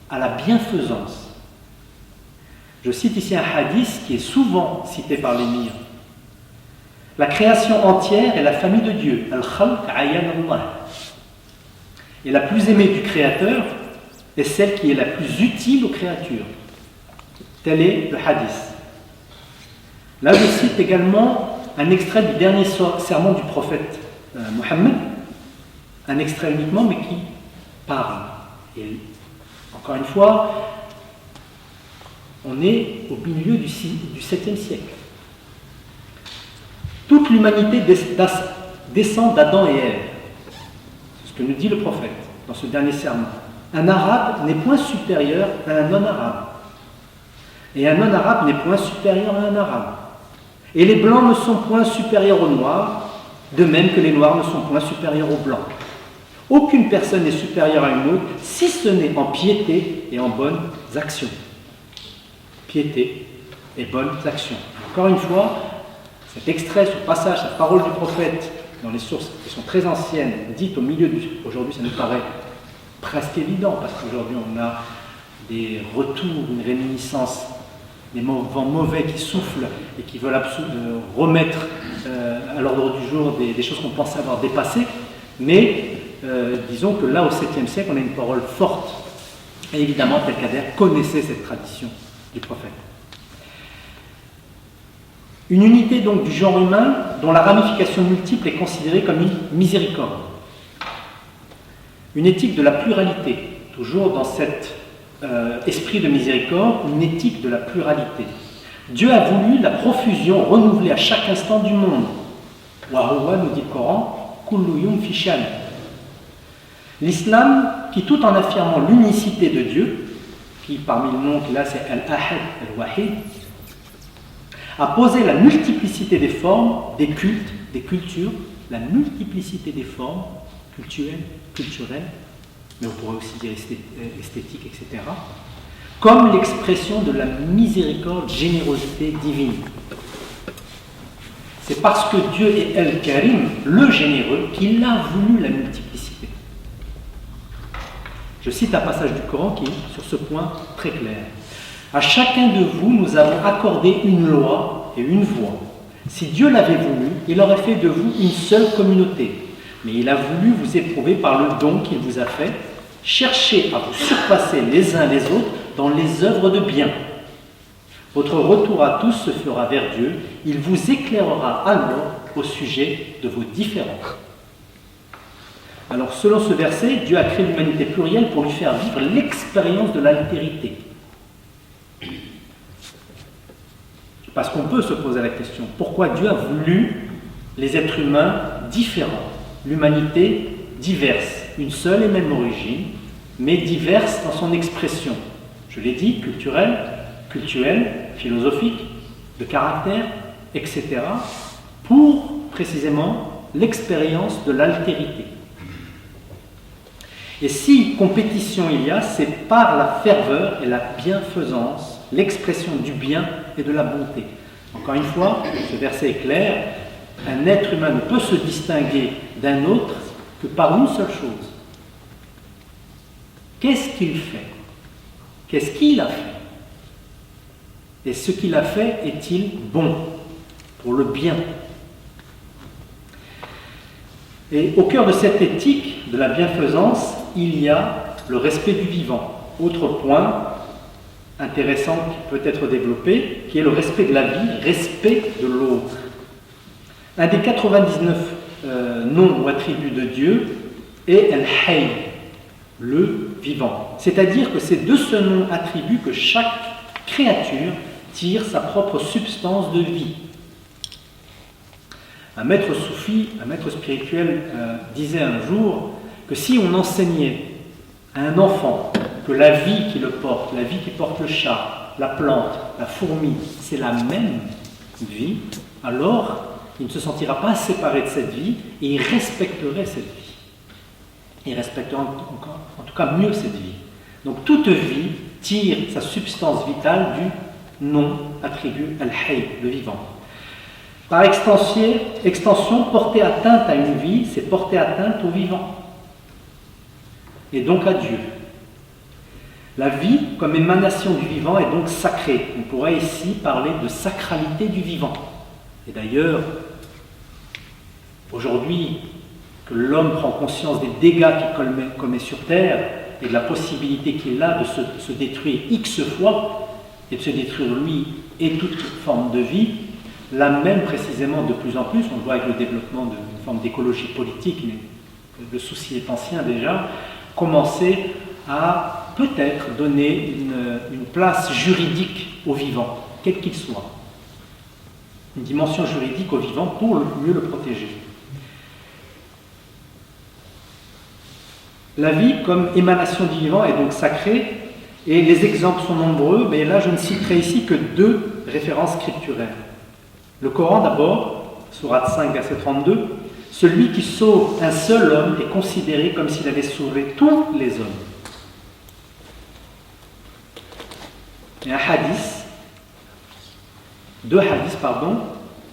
à la bienfaisance. Je cite ici un hadith qui est souvent cité par l'émir. La création entière est la famille de Dieu. Al-Khalq Ayan Allah. Et la plus aimée du Créateur est celle qui est la plus utile aux créatures. Tel est le hadith. Là, je cite également un extrait du dernier sermon du prophète Mohammed, un extrait uniquement, mais qui parle. Et encore une fois, on est au milieu du 7e siècle. Toute l'humanité descend d'Adam et Ève. C'est ce que nous dit le prophète dans ce dernier sermon. Un arabe n'est point supérieur à un non-arabe. Et un non-arabe n'est point supérieur à un arabe. Et les blancs ne sont point supérieurs aux noirs, de même que les noirs ne sont point supérieurs aux blancs. Aucune personne n'est supérieure à une autre, si ce n'est en piété et en bonnes actions. Piété et bonnes actions. Encore une fois, cet extrait, ce passage, cette parole du prophète, dans les sources qui sont très anciennes, dites au milieu du... Aujourd'hui, ça nous paraît presque évident, parce qu'aujourd'hui, on a des retours, une réminiscence, des vents mauvais qui soufflent et qui veulent remettre à l'ordre du jour des choses qu'on pensait avoir dépassées. Mais disons que là, au 7e siècle, on a une parole forte. Et évidemment, Abdelkader connaissait cette tradition du prophète. Une unité donc du genre humain dont la ramification multiple est considérée comme une miséricorde. Une éthique de la pluralité, toujours dans cet esprit de miséricorde, une éthique de la pluralité. Dieu a voulu la profusion renouvelée à chaque instant du monde. Wahuwa, nous dit le Coran, kullu yawm fi shan. L'islam, qui tout en affirmant l'unicité de Dieu, qui parmi le noms qu'il a c'est Al-Ahad, Al-Wahid, a posé la multiplicité des formes, des cultes, des cultures, la multiplicité des formes culturelles, mais on pourrait aussi dire esthétique, etc., comme l'expression de la miséricorde, générosité divine. C'est parce que Dieu est El-Karim, le généreux, qu'il a voulu la multiplicité. Je cite un passage du Coran qui est sur ce point très clair. À chacun de vous, nous avons accordé une loi et une voie. Si Dieu l'avait voulu, il aurait fait de vous une seule communauté. Mais il a voulu vous éprouver par le don qu'il vous a fait. Cherchez à vous surpasser les uns les autres dans les œuvres de bien. Votre retour à tous se fera vers Dieu. Il vous éclairera alors au sujet de vos différends. Alors, selon ce verset, Dieu a créé l'humanité plurielle pour lui faire vivre l'expérience de l'altérité. Parce qu'on peut se poser la question, pourquoi Dieu a voulu les êtres humains différents, l'humanité diverse, une seule et même origine, mais diverse dans son expression. Je l'ai dit, culturelle, philosophique, de caractère, etc., pour précisément l'expérience de l'altérité. Et si compétition il y a, c'est par la ferveur et la bienfaisance, l'expression du bien et de la bonté. Encore une fois, ce verset est clair, un être humain ne peut se distinguer d'un autre que par une seule chose. Qu'est-ce qu'il fait? Qu'est-ce qu'il a fait? Et ce qu'il a fait est-il bon, pour le bien? Et au cœur de cette éthique de la bienfaisance, il y a le respect du vivant. Autre point intéressant qui peut être développé, qui est le respect de la vie, respect de l'autre. Un des 99 noms ou attributs de Dieu est Al-Hayy, le vivant. C'est-à-dire que c'est de ce nom attribut que chaque créature tire sa propre substance de vie. Un maître soufi, un maître spirituel disait un jour que si on enseignait à un enfant que la vie qui le porte, la vie qui porte le chat, la plante, la fourmi, c'est la même vie, alors il ne se sentira pas séparé de cette vie et il respecterait cette vie. Il respectera en tout cas mieux cette vie. Donc toute vie tire sa substance vitale du nom attribut Al-Hayy, le vivant. Par extension, porter atteinte à une vie, c'est porter atteinte au vivant, et donc à Dieu. La vie, comme émanation du vivant, est donc sacrée. On pourrait ici parler de sacralité du vivant. Et d'ailleurs, aujourd'hui, que l'homme prend conscience des dégâts qu'il commet sur Terre et de la possibilité qu'il a de se détruire X fois, et de se détruire lui et toute forme de vie, là même précisément de plus en plus, on le voit avec le développement d'une forme d'écologie politique, mais le souci est ancien déjà, commencer à peut-être donner une place juridique au vivant, quel qu'il soit. Une dimension juridique au vivant pour mieux le protéger. La vie comme émanation du vivant est donc sacrée, et les exemples sont nombreux, mais là je ne citerai ici que 2 références scripturaires. Le Coran d'abord, sourate 5, verset 32, « Celui qui sauve un seul homme est considéré comme s'il avait sauvé tous les hommes. » Et un hadith, 2 hadiths, pardon,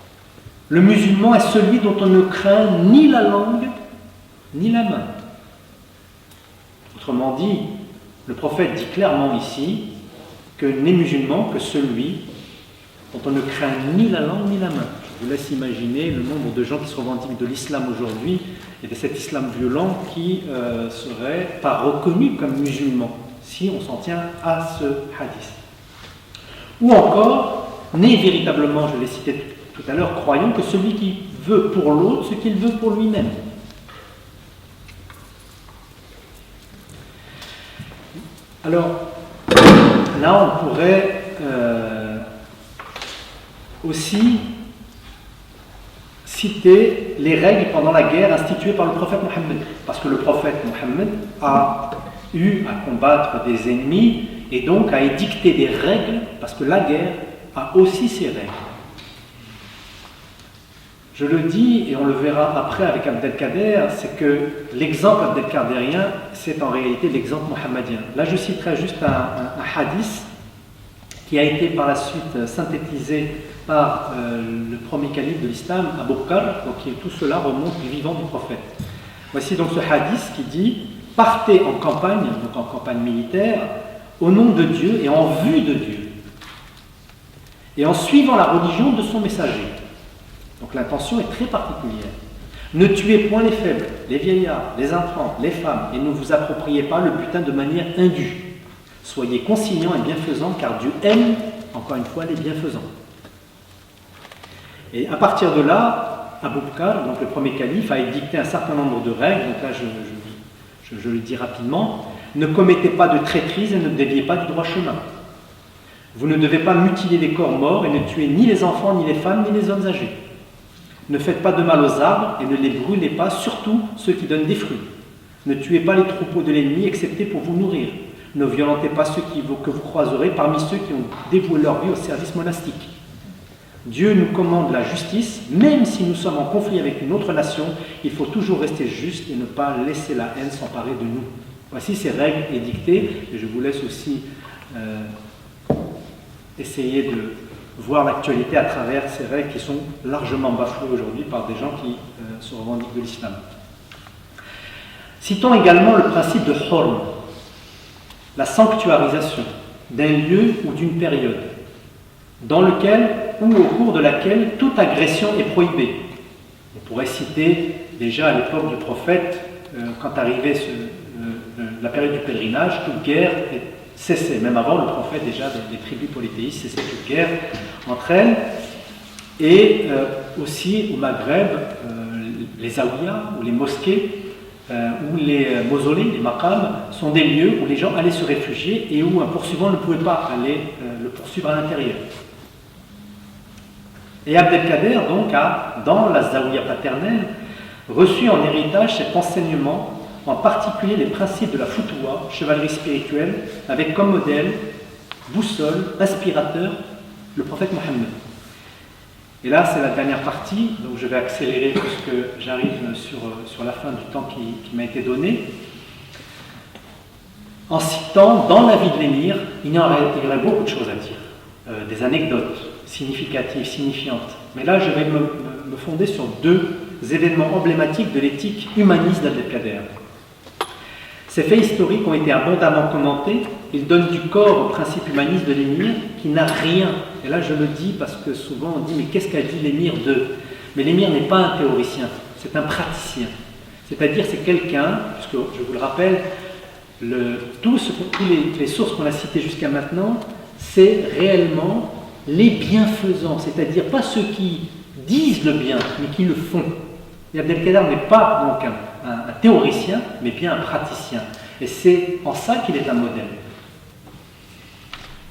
« Le musulman est celui dont on ne craint ni la langue, ni la main. » Autrement dit, le prophète dit clairement ici que n'est musulman que celui dont on ne craint ni la langue ni la main. Je vous laisse imaginer le nombre de gens qui se revendiquent de l'islam aujourd'hui et de cet islam violent qui ne serait pas reconnu comme musulman si on s'en tient à ce hadith. Ou encore, né véritablement, je l'ai cité tout à l'heure, croyant que celui qui veut pour l'autre ce qu'il veut pour lui-même. Alors, là, on pourrait aussi citer les règles pendant la guerre instituées par le prophète Mohammed. Parce que le prophète Mohammed a eu à combattre des ennemis et donc a édicté des règles, parce que la guerre a aussi ses règles. Je le dis, et on le verra après avec Abdelkader, c'est que l'exemple abdelkadérien, c'est en réalité l'exemple mohammedien. Là, je citerai juste un hadith qui a été par la suite synthétisé par le premier calife de l'islam, Abu Bakr, donc tout cela remonte du vivant du prophète. Voici donc ce hadith qui dit « Partez en campagne, donc en campagne militaire, au nom de Dieu et en vue de Dieu, et en suivant la religion de son messager. » Donc l'intention est très particulière. Ne tuez point les faibles, les vieillards, les enfants, les femmes, et ne vous appropriez pas le butin de manière indue. Soyez conciliants et bienfaisants, car Dieu aime, encore une fois, les bienfaisants. Et à partir de là, Abu Bakr, donc le premier calife, a édicté un certain nombre de règles. Donc là, je le dis rapidement. Ne commettez pas de traîtrise et ne déviez pas du droit chemin. Vous ne devez pas mutiler les corps morts et ne tuer ni les enfants, ni les femmes, ni les hommes âgés. Ne faites pas de mal aux arbres et ne les brûlez pas, surtout ceux qui donnent des fruits. Ne tuez pas les troupeaux de l'ennemi, excepté pour vous nourrir. Ne violentez pas ceux que vous croiserez parmi ceux qui ont dévoué leur vie au service monastique. Dieu nous commande la justice, même si nous sommes en conflit avec une autre nation, il faut toujours rester juste et ne pas laisser la haine s'emparer de nous. Voici ces règles édictées, et je vous laisse aussi essayer de voir l'actualité à travers ces règles qui sont largement bafouées aujourd'hui par des gens qui se revendiquent de l'islam. Citons également le principe de Hurm, la sanctuarisation d'un lieu ou d'une période, dans lequel ou au cours de laquelle toute agression est prohibée. On pourrait citer déjà à l'époque du prophète, quand arrivait la période du pèlerinage, toute guerre cessait. Même avant, le prophète, déjà, les tribus polythéistes cessaient toute guerre entre elles. Et aussi au Maghreb, les zawiyas ou les mosquées ou les mausolées, les maqams, sont des lieux où les gens allaient se réfugier et où un poursuivant ne pouvait pas aller le poursuivre à l'intérieur. Et Abdelkader, donc, a, dans la zawiya paternelle, reçu en héritage cet enseignement, en particulier les principes de la Futuwa, chevalerie spirituelle, avec comme modèle, boussole, inspirateur, le prophète Mohammed. Et là, c'est la dernière partie, donc je vais accélérer puisque j'arrive sur la fin du temps qui m'a été donné. En citant, dans la vie de l'émir, il y aurait beaucoup de choses à dire, des anecdotes significatives, signifiantes. Mais là, je vais me fonder sur deux événements emblématiques de l'éthique humaniste d'Abdelkader. Ces faits historiques ont été abondamment commentés. Ils donnent du corps au principe humaniste de l'émir qui n'a rien. Et là, je le dis parce que souvent on dit mais qu'est-ce qu'a dit l'émir de ? Mais l'émir n'est pas un théoricien, c'est un praticien. C'est-à-dire c'est quelqu'un, puisque je vous le rappelle, toutes les sources qu'on a citées jusqu'à maintenant, c'est réellement les bienfaisants, c'est-à-dire pas ceux qui disent le bien, mais qui le font. Et Abdelkader n'est pas donc un théoricien, mais bien un praticien. Et c'est en ça qu'il est un modèle.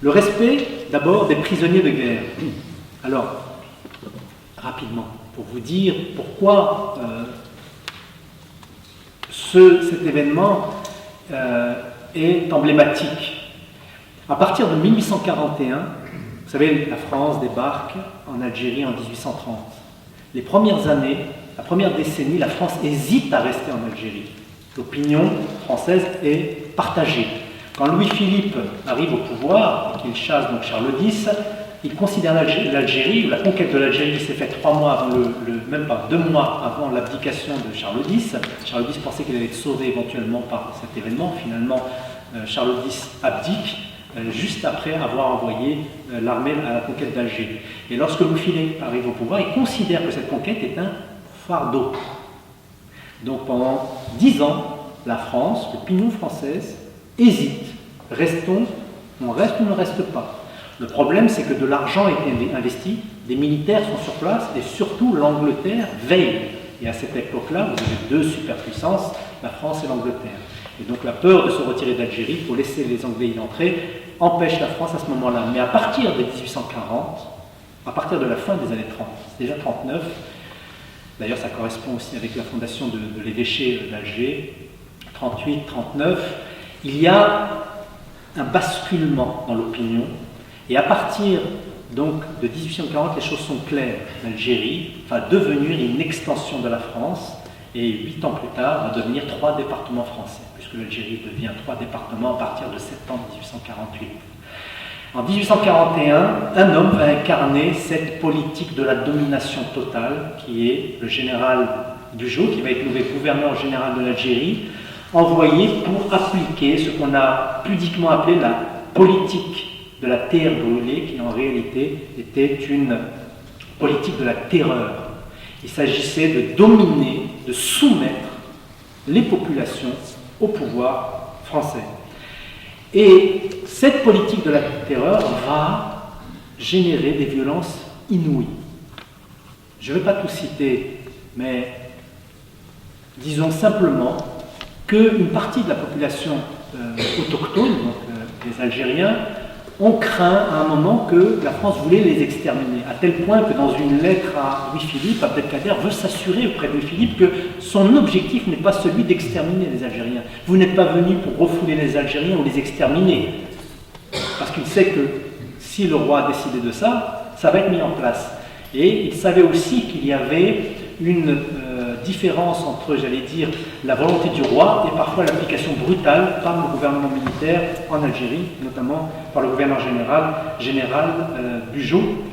Le respect, d'abord, des prisonniers de guerre. Alors, rapidement, pour vous dire pourquoi cet événement est emblématique. À partir de 1841, vous savez, la France débarque en Algérie en 1830. Les premières années, la première décennie, la France hésite à rester en Algérie. L'opinion française est partagée. Quand Louis-Philippe arrive au pouvoir et qu'il chasse donc Charles X, il considère l'Algérie, la conquête de l'Algérie s'est faite 3 mois avant même pas 2 mois avant l'abdication de Charles X. Charles X pensait qu'il allait être sauvé éventuellement par cet événement. Finalement, Charles X abdique juste après avoir envoyé l'armée à la conquête d'Algérie. Et lorsque Louis-Philippe arrive au pouvoir, il considère que cette conquête est un fardeau. Donc pendant 10 ans, la France, l'opinion française, hésite. On reste ou ne reste pas. Le problème, c'est que de l'argent a été investi, des militaires sont sur place et surtout l'Angleterre veille. Et à cette époque-là, vous avez deux superpuissances, la France et l'Angleterre. Et donc la peur de se retirer d'Algérie pour laisser les Anglais y entrer empêche la France à ce moment-là. Mais à partir de 1840, à partir de la fin des années 30, c'est déjà 39, d'ailleurs ça correspond aussi avec la fondation de l'évêché d'Alger, 38-39, il y a un basculement dans l'opinion. Et à partir donc de 1840, les choses sont claires. L'Algérie va devenir une extension de la France et 8 ans plus tard va devenir 3 départements français, puisque l'Algérie devient 3 départements à partir de septembre 1848. En 1841, un homme va incarner cette politique de la domination totale qui est le général Bugeaud, qui va être nommé gouverneur général de l'Algérie, envoyé pour appliquer ce qu'on a pudiquement appelé la politique de la terre brûlée, qui en réalité était une politique de la terreur. Il s'agissait de dominer, de soumettre les populations au pouvoir français. Et cette politique de la terreur va générer des violences inouïes. Je ne vais pas tout citer, mais disons simplement qu'une partie de la population autochtone, donc les Algériens, ont craint à un moment que la France voulait les exterminer, à tel point que dans une lettre à Louis-Philippe, Abdelkader veut s'assurer auprès de Louis-Philippe que son objectif n'est pas celui d'exterminer les Algériens. Vous n'êtes pas venu pour refouler les Algériens ou les exterminer, parce qu'il sait que si le roi a décidé de ça, ça va être mis en place. Et il savait aussi qu'il y avait une différence entre, j'allais dire, la volonté du roi et parfois l'application brutale par le gouvernement militaire en Algérie, notamment par le gouverneur général Bugeaud,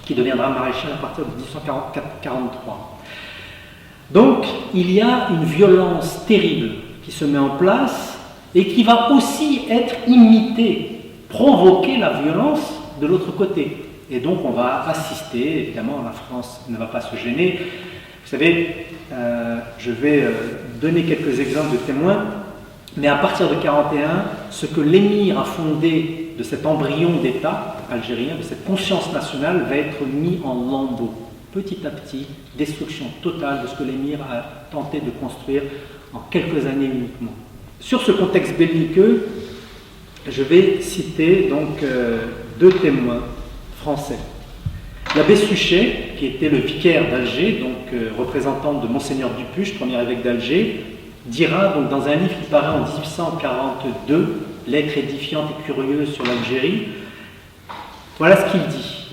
qui deviendra maréchal à partir de 1843. Donc, il y a une violence terrible qui se met en place et qui va aussi être imitée, provoquer la violence de l'autre côté. Et donc, on va assister, évidemment, la France ne va pas se gêner. Vous savez, je vais donner quelques exemples de témoins, mais à partir de 1941, ce que l'émir a fondé de cet embryon d'État algérien, de cette conscience nationale, va être mis en lambeaux. Petit à petit, destruction totale de ce que l'émir a tenté de construire en quelques années uniquement. Sur ce contexte belliqueux, je vais citer donc deux témoins français. L'abbé Suchet, qui était le vicaire d'Alger, donc représentant de Monseigneur Dupuche, premier évêque d'Alger, dira donc dans un livre qui paraît en 1842, Lettres édifiantes et curieuses sur l'Algérie, voilà ce qu'il dit.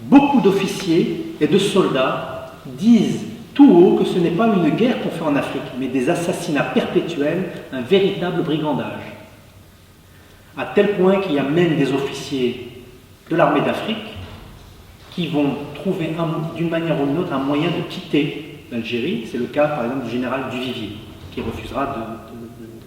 Beaucoup d'officiers et de soldats disent tout haut que ce n'est pas une guerre qu'on fait en Afrique, mais des assassinats perpétuels, un véritable brigandage. À tel point qu'il y a même des officiers de l'armée d'Afrique qui vont trouver d'une manière ou d'une autre un moyen de quitter l'Algérie. C'est le cas par exemple du général Duvivier, qui refusera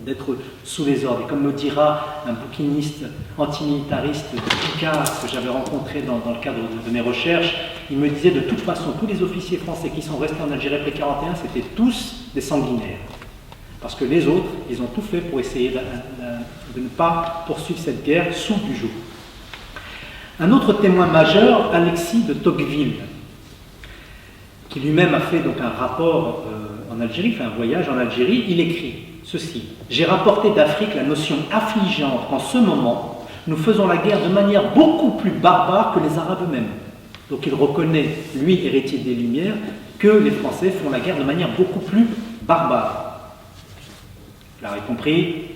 d'être sous les ordres. Et comme me dira un bouquiniste antimilitariste de Picard que j'avais rencontré dans le cadre de mes recherches, il me disait de toute façon tous les officiers français qui sont restés en Algérie après 1941, c'était tous des sanguinaires. Parce que les autres, ils ont tout fait pour essayer de ne pas poursuivre cette guerre sous Bugeaud. Un autre témoin majeur, Alexis de Tocqueville, qui lui-même a fait donc un rapport en Algérie, fait un voyage en Algérie, il écrit ceci. « J'ai rapporté d'Afrique la notion affligeante qu'en ce moment, nous faisons la guerre de manière beaucoup plus barbare que les Arabes eux-mêmes. » Donc il reconnaît, lui, héritier des Lumières, que les Français font la guerre de manière beaucoup plus barbare. Vous l'avez compris,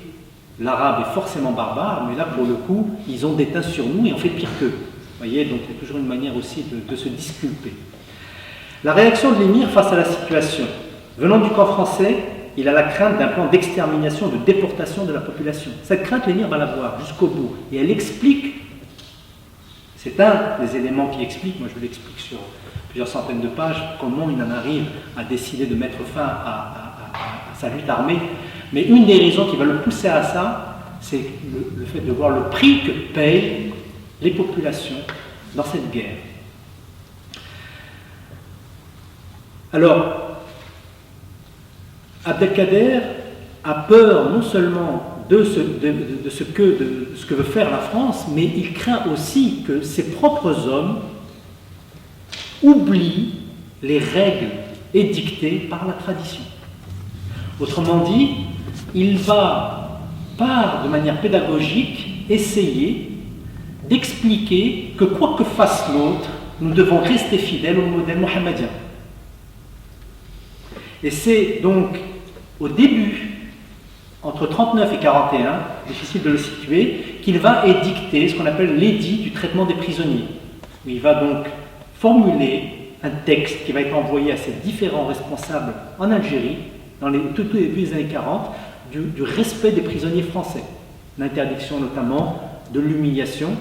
l'arabe est forcément barbare, mais là, pour le coup, ils ont déteint sur nous et on fait pire qu'eux. Vous voyez, donc il y a toujours une manière aussi de se disculper. La réaction de l'émir face à la situation. Venant du camp français, il a la crainte d'un plan d'extermination, de déportation de la population. Cette crainte, l'émir va la voir jusqu'au bout. Et elle explique, c'est un des éléments qui explique, moi je vous l'explique sur plusieurs centaines de pages, comment il en arrive à décider de mettre fin à sa lutte armée. Mais une des raisons qui va le pousser à ça, c'est le fait de voir le prix que payent les populations dans cette guerre. Alors, Abdelkader a peur non seulement de ce que veut faire la France, mais il craint aussi que ses propres hommes oublient les règles édictées par la tradition. Autrement dit, il va, de manière pédagogique, essayer d'expliquer que quoi que fasse l'autre, nous devons rester fidèles au modèle mohammédien. Et c'est donc au début, entre 39 et 41, difficile de le situer, qu'il va édicter ce qu'on appelle l'édit du traitement des prisonniers. Il va donc formuler un texte qui va être envoyé à ces différents responsables en Algérie, dans tout début des années 40, du respect des prisonniers français. L'interdiction notamment de l'humiliation,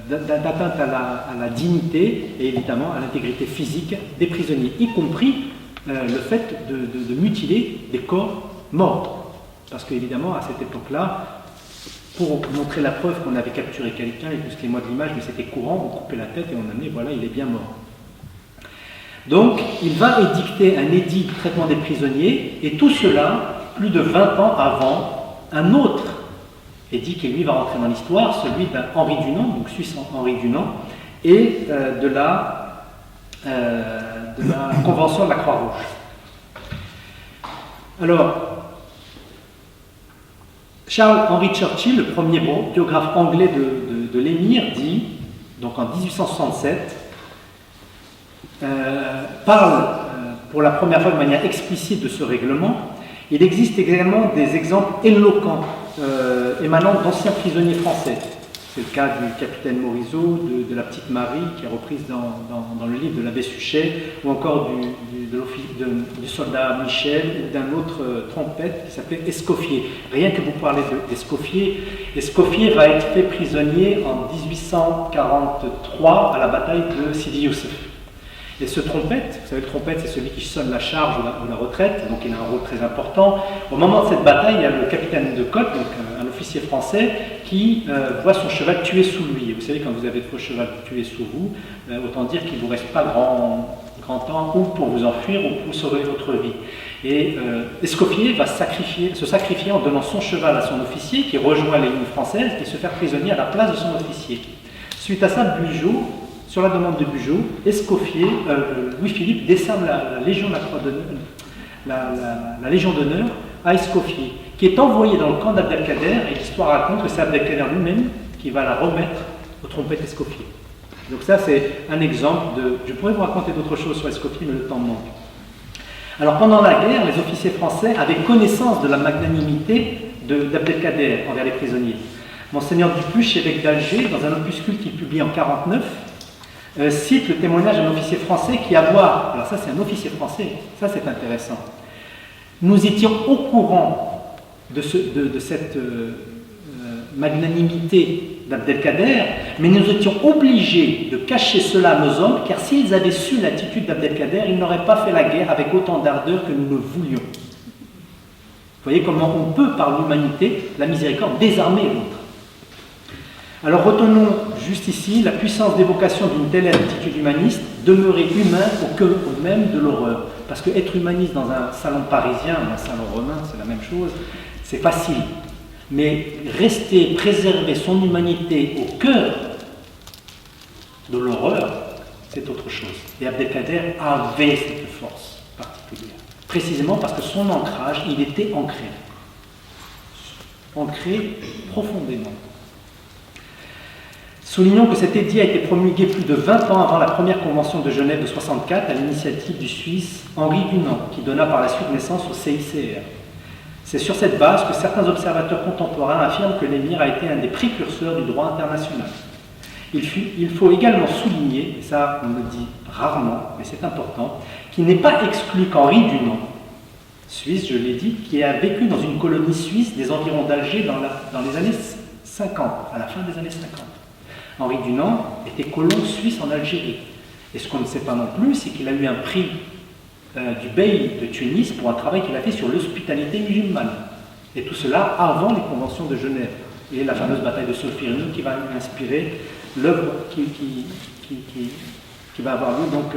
d'atteinte à la dignité et évidemment à l'intégrité physique des prisonniers, y compris le fait de mutiler des corps morts. Parce qu'évidemment, à cette époque-là, pour montrer la preuve qu'on avait capturé quelqu'un, et excusez-moi de l'image, mais c'était courant, on coupait la tête et on amenait, voilà, il est bien mort. Donc, il va édicter un édit de traitement des prisonniers, et tout cela, plus de 20 ans avant, un autre édit qui lui va rentrer dans l'histoire, celui d'Henri Dunant, donc Suisse Henri Dunant, et de la Convention de la Croix-Rouge. Alors, Charles Henry Churchill, le premier biographe anglais de l'émir, dit, donc en 1867, parle pour la première fois de manière explicite de ce règlement. Il existe également des exemples éloquents émanant d'anciens prisonniers français. C'est le cas du capitaine Morisot, de la petite Marie, qui est reprise dans le livre de l'abbé Suchet, ou encore du soldat Michel, ou d'un autre trompette qui s'appelait Escoffier. Rien que vous parlez d'Escoffier, Escoffier va être fait prisonnier en 1843 à la bataille de Sidi Youssef. Et ce trompette, vous savez, le trompette, c'est celui qui sonne la charge ou la retraite, donc il a un rôle très important. Au moment de cette bataille, il y a le capitaine de Côte, donc un officier français, qui voit son cheval tué sous lui. Et vous savez, quand vous avez votre cheval tué sous vous, autant dire qu'il ne vous reste pas grand temps ou pour vous enfuir ou pour sauver votre vie. Et Escoffier va se sacrifier en donnant son cheval à son officier, qui rejoint les lignes françaises, et se faire prisonnier à la place de son officier. Suite à ça, Bugeaud, sur la demande de Bugeaud, Escoffier, Louis-Philippe décerne la Légion d'honneur à Escoffier, qui est envoyé dans le camp d'Abdelkader, et l'histoire raconte que c'est Abdelkader lui-même qui va la remettre au trompette Escoffier. Donc ça, c'est un exemple de... Je pourrais vous raconter d'autres choses sur Escoffier, mais le temps manque. Alors pendant la guerre, les officiers français avaient connaissance de la magnanimité d'Abdelkader envers les prisonniers. Monseigneur Dupuche, évêque d'Alger, dans un opuscule qu'il publie en 1949, cite le témoignage d'un officier français qui avoua, alors ça c'est un officier français, ça c'est intéressant, nous étions au courant de cette magnanimité d'Abdelkader, mais nous étions obligés de cacher cela à nos hommes, car s'ils avaient su l'attitude d'Abdelkader, ils n'auraient pas fait la guerre avec autant d'ardeur que nous le voulions. Vous voyez comment on peut, par l'humanité, la miséricorde, désarmer l'autre. Alors retenons juste ici la puissance d'évocation d'une telle attitude humaniste, demeurer humain au cœur même de l'horreur. Parce que être humaniste dans un salon parisien ou un salon romain, c'est la même chose, c'est facile. Mais rester, préserver son humanité au cœur de l'horreur, c'est autre chose. Et Abdelkader avait cette force particulière. Précisément parce que son ancrage, il était ancré. Ancré profondément. Soulignons que cet édit a été promulgué plus de 20 ans avant la première convention de Genève de 64 à l'initiative du Suisse Henri Dunant, qui donna par la suite naissance au CICR. C'est sur cette base que certains observateurs contemporains affirment que l'émir a été un des précurseurs du droit international. Il faut également souligner, et ça on le dit rarement, mais c'est important, qu'il n'est pas exclu qu'Henri Dunant, Suisse, je l'ai dit, qui a vécu dans une colonie suisse des environs d'Alger dans les années 50, à la fin des années 50. Henri Dunant était colon suisse en Algérie. Et ce qu'on ne sait pas non plus, c'est qu'il a eu un prix du Bey de Tunis pour un travail qu'il a fait sur l'hospitalité musulmane. Et tout cela avant les conventions de Genève et la fameuse bataille de Solferino qui va inspirer l'œuvre qui va avoir lieu donc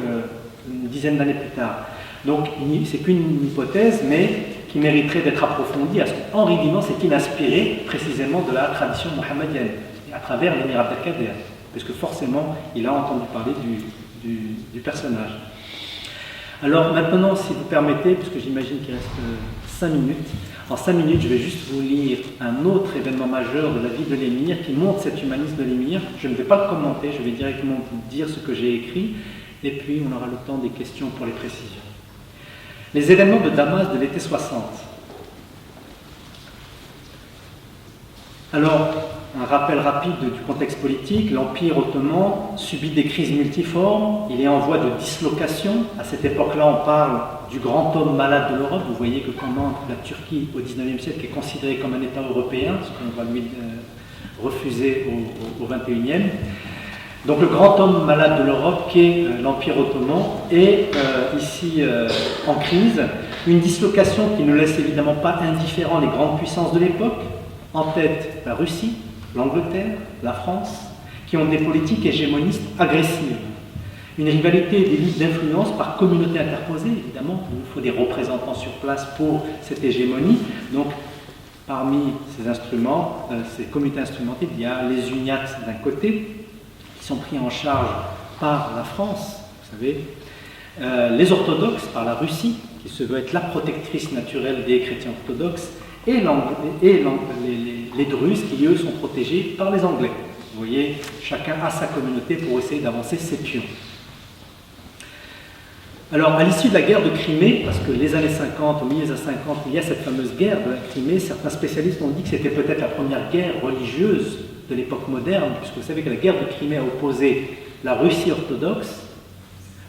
une dizaine d'années plus tard. Donc c'est qu'une hypothèse, mais qui mériterait d'être approfondie. Henri d'Inan s'est-il inspiré précisément de la tradition mohammedienne, à travers l'émir Abdelkader, puisque forcément il a entendu parler du personnage. Alors maintenant, si vous permettez, puisque j'imagine qu'il reste 5 minutes, en 5 minutes, je vais juste vous lire un autre événement majeur de la vie de l'émir qui montre cet humanisme de l'émir. Je ne vais pas le commenter, je vais directement vous dire ce que j'ai écrit, et puis on aura le temps des questions pour les précisions. Les événements de Damas de l'été 60. Alors, un rappel rapide du contexte politique. L'Empire ottoman subit des crises multiformes, il est en voie de dislocation. À cette époque-là, on parle du grand homme malade de l'Europe. Vous voyez que comment la Turquie au XIXe siècle est considérée comme un État européen, ce qu'on va lui refuser au XXIe. Donc le grand homme malade de l'Europe, qui est l'Empire ottoman, est ici en crise. Une dislocation qui ne laisse évidemment pas indifférents les grandes puissances de l'époque. En tête, la Russie, l'Angleterre, la France, qui ont des politiques hégémonistes agressives. Une rivalité des luttes d'influence par communauté interposée, évidemment, il faut des représentants sur place pour cette hégémonie. Donc, parmi ces instruments, ces communautés instrumentées, il y a les uniates d'un côté, qui sont pris en charge par la France, vous savez, les orthodoxes par la Russie, qui se veut être la protectrice naturelle des chrétiens orthodoxes, et les Druzes qui, eux, sont protégés par les Anglais. Vous voyez, chacun a sa communauté pour essayer d'avancer ses pions. Alors, à l'issue de la guerre de Crimée, parce que les années 50, au milieu des années 50, il y a cette fameuse guerre de la Crimée, certains spécialistes ont dit que c'était peut-être la première guerre religieuse de l'époque moderne, puisque vous savez que la guerre de Crimée a opposé la Russie orthodoxe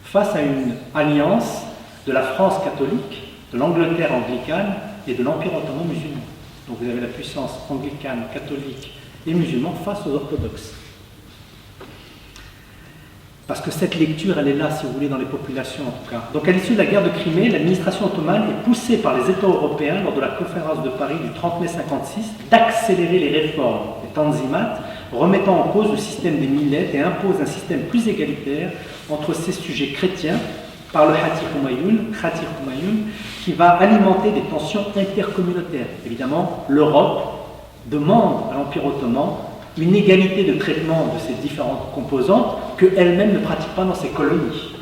face à une alliance de la France catholique, de l'Angleterre anglicane et de l'Empire ottoman musulman. Donc vous avez la puissance anglicane, catholique et musulmane face aux orthodoxes. Parce que cette lecture, elle est là, si vous voulez, dans les populations en tout cas. Donc à l'issue de la guerre de Crimée, l'administration ottomane est poussée par les États européens, lors de la conférence de Paris du 30 mai 56, d'accélérer les réformes des Tanzimat, remettant en cause le système des millettes et impose un système plus égalitaire entre ces sujets chrétiens, par le Khatir Humayun, qui va alimenter des tensions intercommunautaires. Évidemment, l'Europe demande à l'Empire ottoman une égalité de traitement de ces différentes composantes qu'elle-même ne pratique pas dans ses colonies.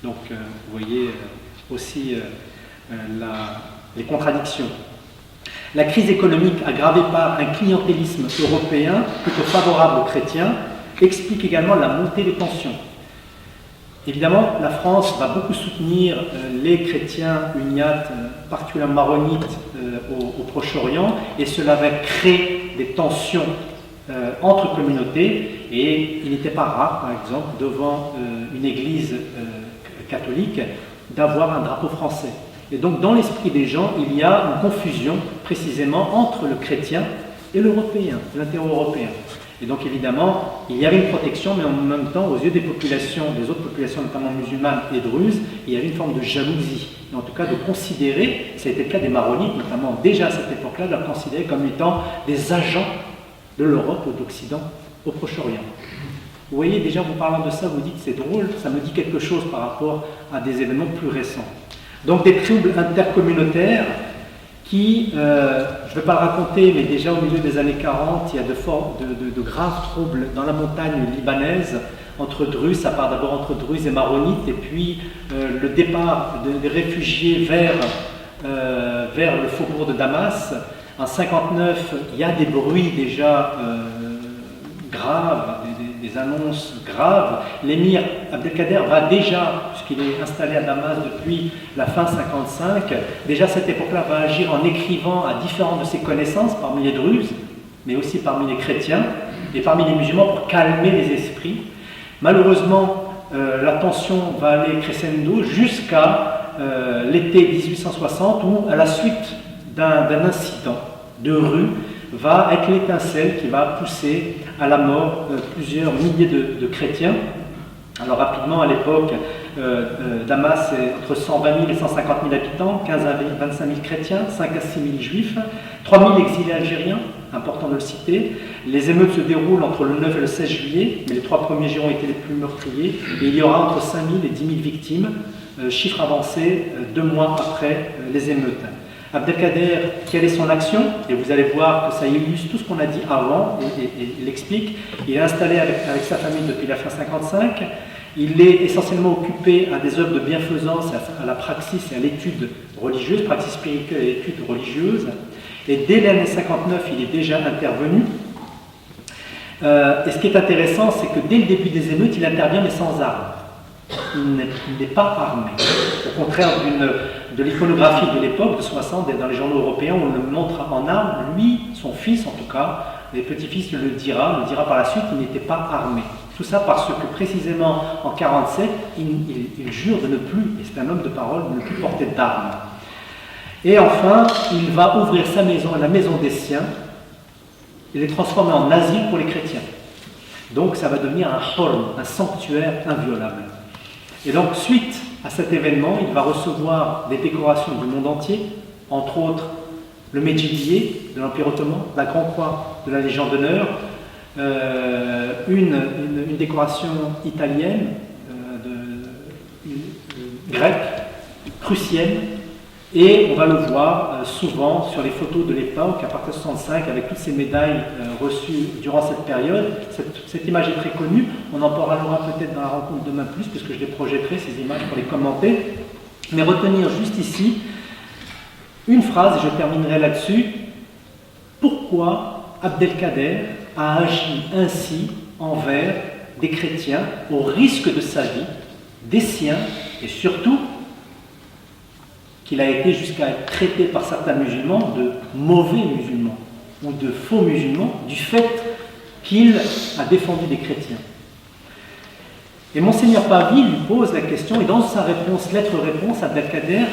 Donc, vous voyez aussi les contradictions. La crise économique aggravée par un clientélisme européen plutôt favorable aux chrétiens explique également la montée des tensions. Évidemment, la France va beaucoup soutenir les chrétiens uniates, particulièrement maronites, au Proche-Orient, et cela va créer des tensions entre communautés, et il n'était pas rare, par exemple, devant une église catholique, d'avoir un drapeau français. Et donc, dans l'esprit des gens, il y a une confusion, précisément, entre le chrétien et l'européen, l'inter-européen. Et donc évidemment, il y avait une protection, mais en même temps, aux yeux des populations, des autres populations, notamment musulmanes et druzes, il y avait une forme de jalousie. Et en tout cas, de considérer, ça a été le cas des maronites, notamment déjà à cette époque-là, de la considérer comme étant des agents de l'Europe ou d'Occident au Proche-Orient. Vous voyez, déjà, vous parlant de ça, vous dites c'est drôle, ça me dit quelque chose par rapport à des événements plus récents. Donc des troubles intercommunautaires qui, je ne vais pas le raconter, mais déjà au milieu des années 40, il y a de graves troubles dans la montagne libanaise entre Druzes, ça part d'abord entre Druzes et Maronites, et puis le départ des réfugiés vers le faubourg de Damas. En 59, il y a des bruits déjà graves, des annonces graves. L'émir Abdelkader va déjà, puisqu'il est installé à Damas depuis la fin 55, déjà à cette époque-là va agir en écrivant à différents de ses connaissances, parmi les Druzes, mais aussi parmi les chrétiens et parmi les musulmans pour calmer les esprits. Malheureusement, la tension va aller crescendo jusqu'à l'été 1860 où, à la suite d'un incident de rue, va être l'étincelle qui va pousser à la mort plusieurs milliers de chrétiens. Alors rapidement, à l'époque, Damas est entre 120 000 et 150 000 habitants, 15 à 25 000 chrétiens, 5 à 6 000 juifs, 3 000 exilés algériens, important de le citer. Les émeutes se déroulent entre le 9 et le 16 juillet, mais les 3 premiers jours ont été les plus meurtriers, et il y aura entre 5 000 et 10 000 victimes, chiffre avancé 2 mois après les émeutes. Abdelkader, quelle est son action? Et vous allez voir que ça illustre tout ce qu'on a dit avant, et il l'explique. Il est installé avec sa famille depuis la fin 55. Il est essentiellement occupé à des œuvres de bienfaisance, à la praxis et à l'étude religieuse, praxis spirituelle et étude religieuse. Et dès l'année 59, il est déjà intervenu. Et ce qui est intéressant, c'est que dès le début des émeutes, il intervient mais sans armes. Il n'est pas armé. Au contraire de l'iconographie de l'époque, de 60, dans les journaux européens, on le montre en armes. Lui, son fils en tout cas, les petits-fils le dira par la suite, il n'était pas armé. Tout ça parce que précisément en 47, il jure de ne plus, et c'est un homme de parole, de ne plus porter d'armes. Et enfin, il va ouvrir sa maison, la maison des siens, et les transformer en asile pour les chrétiens. Donc ça va devenir un hurm, un sanctuaire inviolable. Et donc suite à cet événement, il va recevoir des décorations du monde entier, entre autres le Medjidiye de l'Empire ottoman, la Grande Croix de la Légion d'honneur, une décoration italienne, grecque, prussienne, et on va le voir souvent sur les photos de l'époque, à partir de 1965, avec toutes ces médailles reçues durant cette période. Cette image est très connue, on en parlera peut-être dans la rencontre demain plus, puisque je les projetterai, ces images, pour les commenter. Mais retenir juste ici une phrase, et je terminerai là-dessus. Pourquoi Abdelkader a agi ainsi envers des chrétiens au risque de sa vie, des siens, et surtout qu'il a été jusqu'à être traité par certains musulmans de mauvais musulmans ou de faux musulmans du fait qu'il a défendu des chrétiens. Et Monseigneur Pavie lui pose la question, et dans sa réponse, lettre-réponse, Abdelkader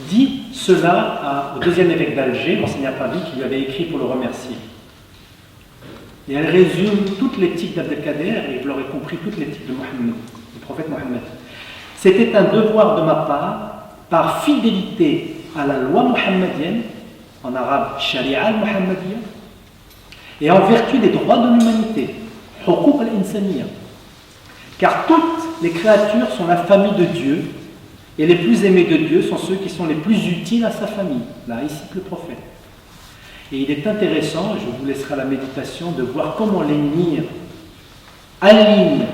dit cela au deuxième évêque d'Alger, Monseigneur Pavie, qui lui avait écrit pour le remercier. Et elle résume toute l'éthique d'Abdelkader, et vous l'aurez compris, toute l'éthique de Mohammed, du prophète Mohammed. C'était un devoir de ma part, par fidélité à la loi mohammedienne, en arabe Sharia al-Muhammadiyya, et en vertu des droits de l'humanité, Huquq al-Insaniya. Car toutes les créatures sont la famille de Dieu, et les plus aimés de Dieu sont ceux qui sont les plus utiles à sa famille. Là, ici, le prophète. Et il est intéressant, et je vous laisserai la méditation, de voir comment l'émir aligne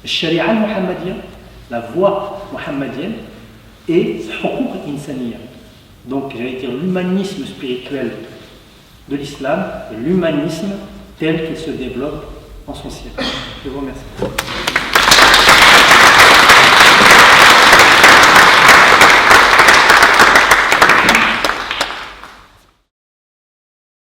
Sharia al-Muhammadiyya, la voie mohammedienne, et Huquq al-Insaniya. Donc, j'allais dire l'humanisme spirituel de l'islam, et l'humanisme tel qu'il se développe en son siècle. Je vous remercie.